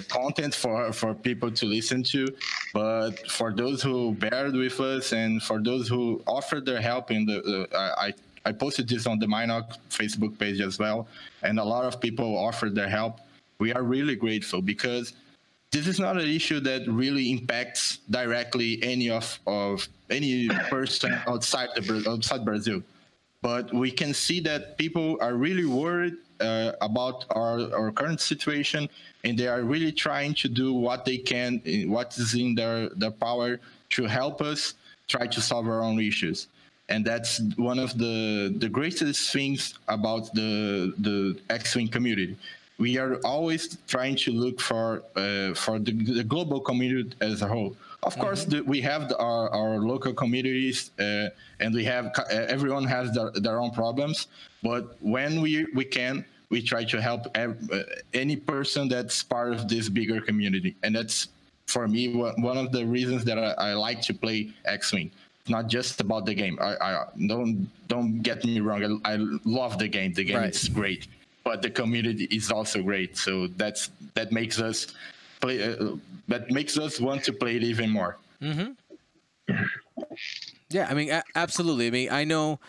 content for people to listen to, but for those who bared with us and for those who offered their help in I posted this on the Minoc Facebook page as well, and a lot of people offered their help. We are really grateful because this is not an issue that really impacts directly any person outside Brazil. But we can see that people are really worried about our current situation, and they are really trying to do what they can, what is in their power to help us try to solve our own issues. And that's one of the greatest things about the X-Wing community. We are always trying to look for the global community as a whole. Of course, we have our local communities, and we have everyone has their own problems. But when we can, we try to help any person that's part of this bigger community. And that's, for me, one of the reasons that I like to play X-Wing. It's not just about the game. I don't get me wrong. I love the game. The game is great, but the community is also great. So that makes us play. That makes us want to play it even more. Mm-hmm. Yeah, I mean, absolutely. I mean, I know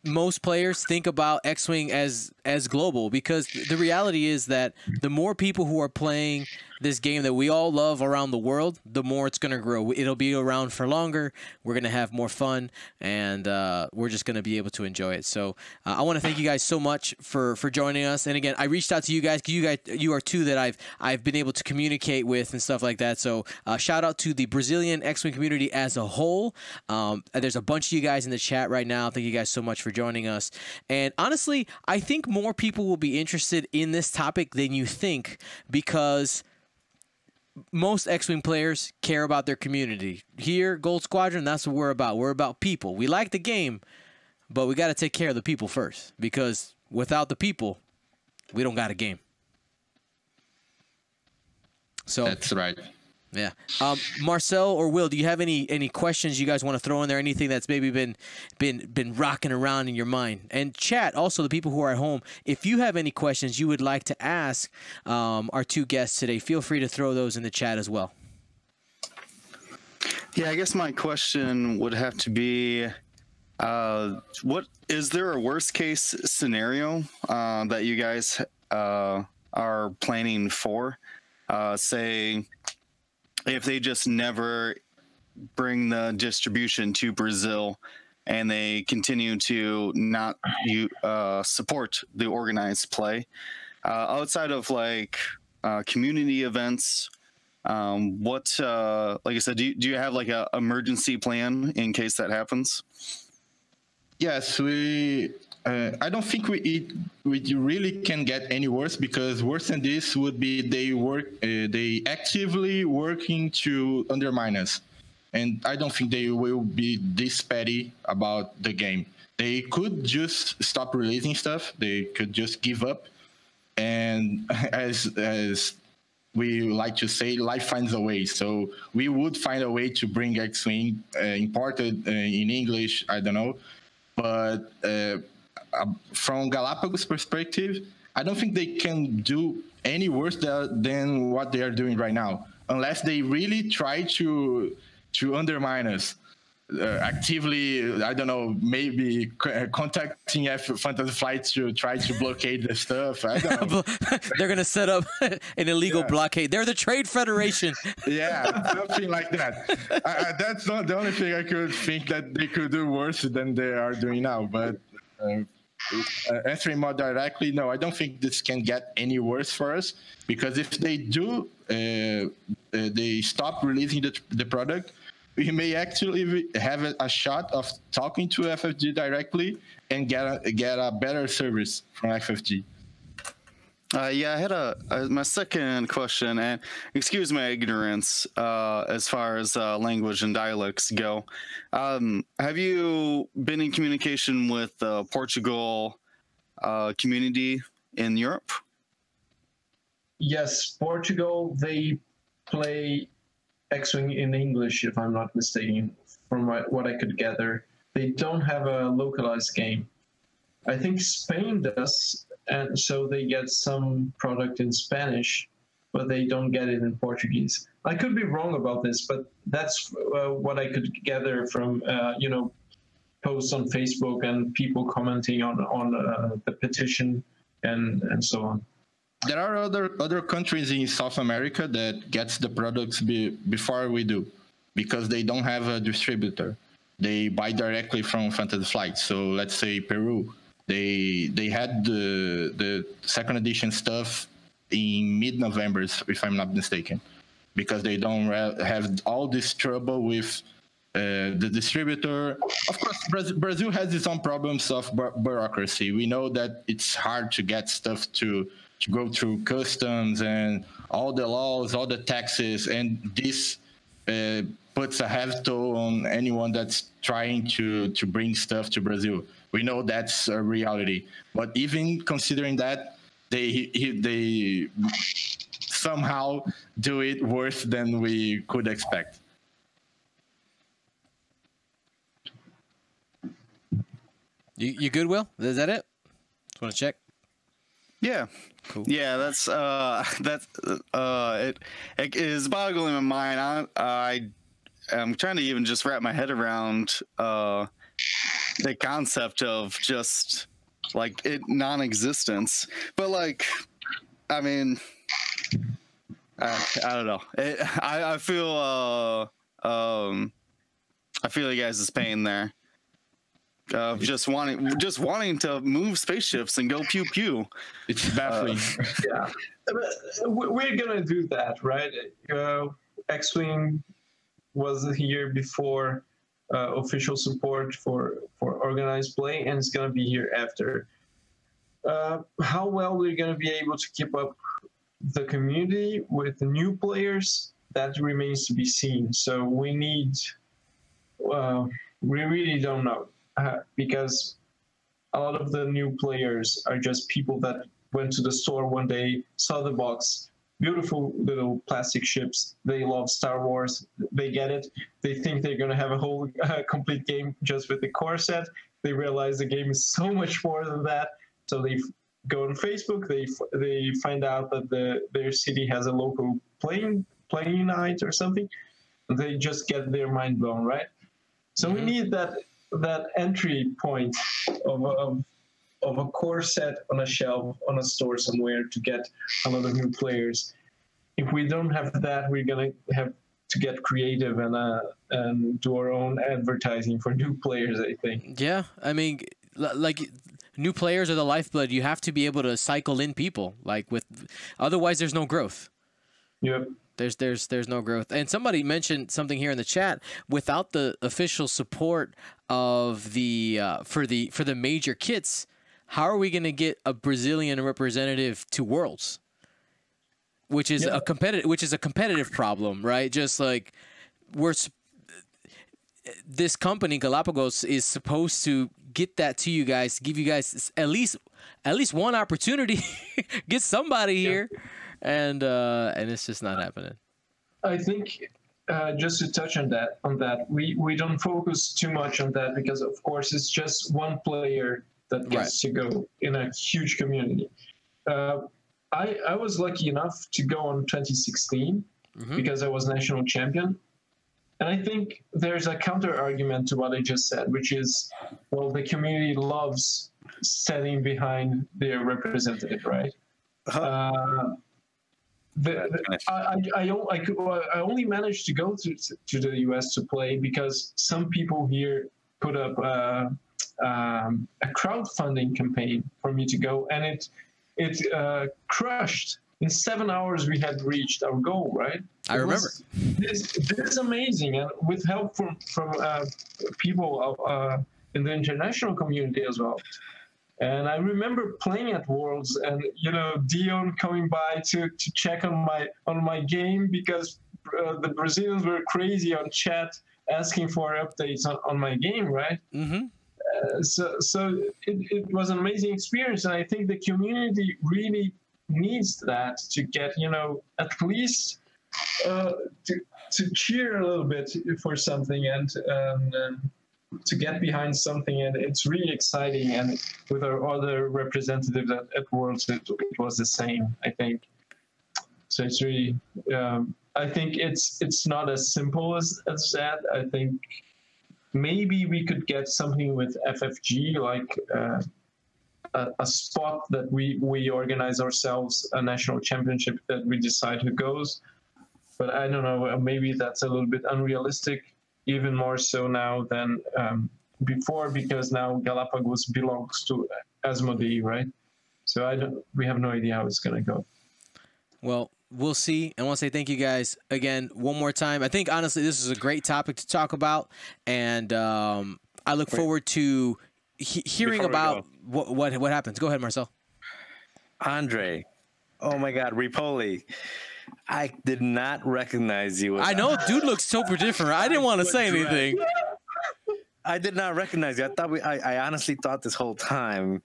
most players think about X-Wing as global, because the reality is that the more people who are playing this game that we all love around the world, the more it's going to grow. It'll be around for longer. We're going to have more fun, and we're just going to be able to enjoy it. So I want to thank you guys so much for joining us. And again, I reached out to you guys because you are two that I've been able to communicate with and stuff like that. So shout out to the Brazilian X-Wing community as a whole. There's a bunch of you guys in the chat right now. Thank you guys so much for joining us. And honestly, I think more people will be interested in this topic than you think, because most X-Wing players care about their community. Here, Gold Squadron, that's what we're about. We're about people. We like the game, but we got to take care of the people first, because without the people, we don't got a game. So that's right. Yeah. Marcel or Will, do you have any questions you guys want to throw in there? Anything that's maybe been rocking around in your mind? And chat, also the people who are at home, if you have any questions you would like to ask our two guests today, feel free to throw those in the chat as well. Yeah, I guess my question would have to be, what is there a worst case scenario that you guys are planning for? Say, if they just never bring the distribution to Brazil and they continue to not support the organized play, outside of like community events, like I said, do you have like a emergency plan in case that happens? Yes, I don't think we really can get any worse, because worse than this would be they actively working to undermine us, and I don't think they will be this petty about the game. They could just stop releasing stuff. They could just give up, and as we like to say, life finds a way. So we would find a way to bring X-Wing imported in English. I don't know, but. From Galapagos perspective, I don't think they can do any worse than what they are doing right now, unless they really try to undermine us actively. I don't know, maybe contacting Fantasy Flight to try to blockade the stuff. I don't know. They're gonna set up an illegal blockade. They're the Trade Federation. Yeah, something like that. That's not the only thing I could think that they could do worse than they are doing now, but. Answering more directly, no, I don't think this can get any worse for us, because if they do, they stop releasing the product, we may actually have a shot of talking to FFG directly and get a better service from FFG. Yeah, I had my second question, and excuse my ignorance as far as language and dialects go. Have you been in communication with the Portugal community in Europe? Yes, Portugal, they play X-Wing in English, if I'm not mistaken, from what I could gather. They don't have a localized game. I think Spain does, and so they get some product in Spanish, but they don't get it in Portuguese. I could be wrong about this, but that's what I could gather from posts on Facebook and people commenting on the petition and so on. There are other countries in South America that gets the products before we do, because they don't have a distributor. They buy directly from Fantasy Flight. So let's say Peru. They had the second edition stuff in mid-November, if I'm not mistaken, because they don't have all this trouble with the distributor. Of course, Brazil has its own problems of bureaucracy. We know that it's hard to get stuff to go through customs and all the laws, all the taxes, and this puts a heavy toll on anyone that's trying to bring stuff to Brazil. We know that's a reality. But even considering that, they somehow do it worse than we could expect. You good, Will? Is that it? Just want to check. Yeah. Cool. Yeah, that's it is boggling my mind. I'm trying to even just wrap my head around the concept of just like it non-existence. But like, I mean, I don't know. I feel you guys' pain there. Of just wanting to move spaceships and go pew pew. It's baffling. Yeah, we're gonna do that, right? X-Wing was here before official support for organized play, and it's gonna be here after. How well we're gonna be able to keep up the community with the new players, that remains to be seen. So we really don't know. Because a lot of the new players are just people that went to the store one day, saw the box, beautiful little plastic ships. They love Star Wars. They get it. They think they're going to have a whole complete game just with the core set. They realize the game is so much more than that. So they go on Facebook. They find out that their city has a local playing night or something. They just get their mind blown, right? So we need that entry point of a core set on a shelf on a store somewhere to get a lot of new players. If we don't have that, we're gonna have to get creative and do our own advertising for new players, I think. Yeah, I mean, like new players are the lifeblood. You have to be able to cycle in people. Otherwise, there's no growth. Yep. There's no growth. And somebody mentioned something here in the chat. Without the official support of the for the major kits, how are we going to get a Brazilian representative to Worlds? Which is a competitive problem, right? Just like this company Galapagos is supposed to get that to you guys, give you guys at least one opportunity, get somebody here. And it's just not happening. I think just to touch on that, we don't focus too much on that because, of course, it's just one player that gets to go in a huge community. I was lucky enough to go on 2016 because I was national champion. And I think there's a counter argument to what I just said, which is, well, the community loves standing behind their representative, right? I only managed to go to the US to play because some people here put up a crowdfunding campaign for me to go, and it crushed. In 7 hours, we had reached our goal, right? I remember. This is amazing, and with help from people in the international community as well. And I remember playing at Worlds, and Dion coming by to check on my game because the Brazilians were crazy on chat asking for updates on my game, right? So it was an amazing experience, and I think the community really needs that to get at least to cheer a little bit for something and to get behind something, and it's really exciting. And with our other representatives at Worlds, it was the same, I think. So it's really, I think it's not as simple as that. I think maybe we could get something with FFG, like a spot that we organize ourselves, a national championship that we decide who goes. But I don't know, maybe that's a little bit unrealistic. Even more so now than before, because now Galapagos belongs to Asmodee, right? So we have no idea how it's going to go. Well, we'll see. I want to say thank you guys again one more time. I think, honestly, this is a great topic to talk about, and I look forward to hearing about what happens. Go ahead, Marcel. Andre. Oh, my God. Ripoli. I did not recognize you. I know, dude looks super different. I didn't want to say anything. I did not recognize you. I honestly thought this whole time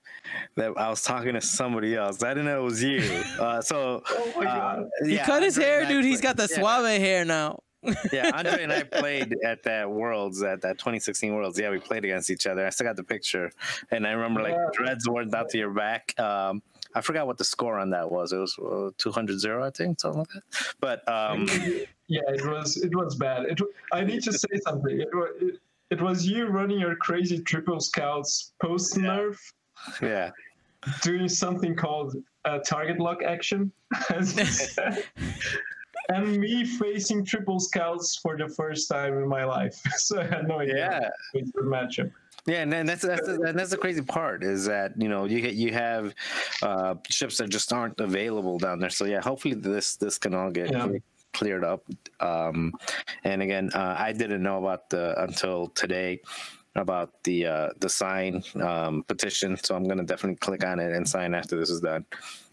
that I was talking to somebody else. I didn't know it was you. Oh my God. He cut his hair, dude. He's got the suave hair now. Yeah, Andre and I played at that Worlds, at that 2016 Worlds. Yeah, we played against each other. I still got the picture, and I remember like dreads weren't out to your back. I forgot what the score on that was. It was 200-0, I think, something like that. But yeah, it was bad. I need to say something. It was you running your crazy triple scouts post nerf. Yeah. Doing something called a target lock action, as you said. And me facing triple scouts for the first time in my life. So I had no idea how to match him. Yeah, and that's the crazy part is that, you know, you have ships that just aren't available down there. So yeah, hopefully this can all get cleared up. And again, I didn't know about until today about the sign petition. So I'm gonna definitely click on it and sign after this is done,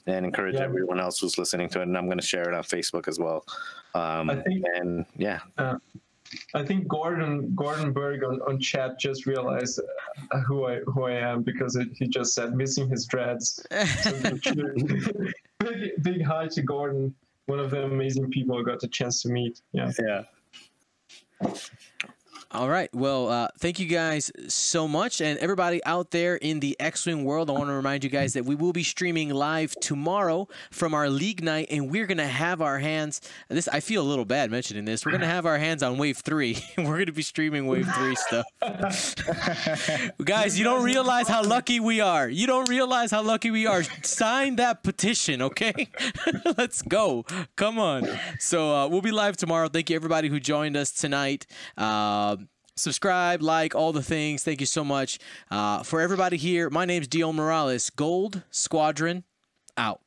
and encourage everyone else who's listening to it. And I'm gonna share it on Facebook as well. I think Gordon Berg on chat just realized who I am, because he just said missing his dreads. So big hi to Gordon, one of the amazing people I got the chance to meet. Yeah. All right. Well, thank you guys so much. And everybody out there in the X-Wing world, I want to remind you guys that we will be streaming live tomorrow from our league night, and we're going to have our hands – I feel a little bad mentioning this. We're going to have our hands on Wave 3. We're going to be streaming Wave 3 stuff. Guys, you don't realize how lucky we are. You don't realize how lucky we are. Sign that petition, okay? Let's go. Come on. So we'll be live tomorrow. Thank you, everybody who joined us tonight. Subscribe, like, all the things. Thank you so much. For everybody here, my name's Dion Morales. Gold Squadron out.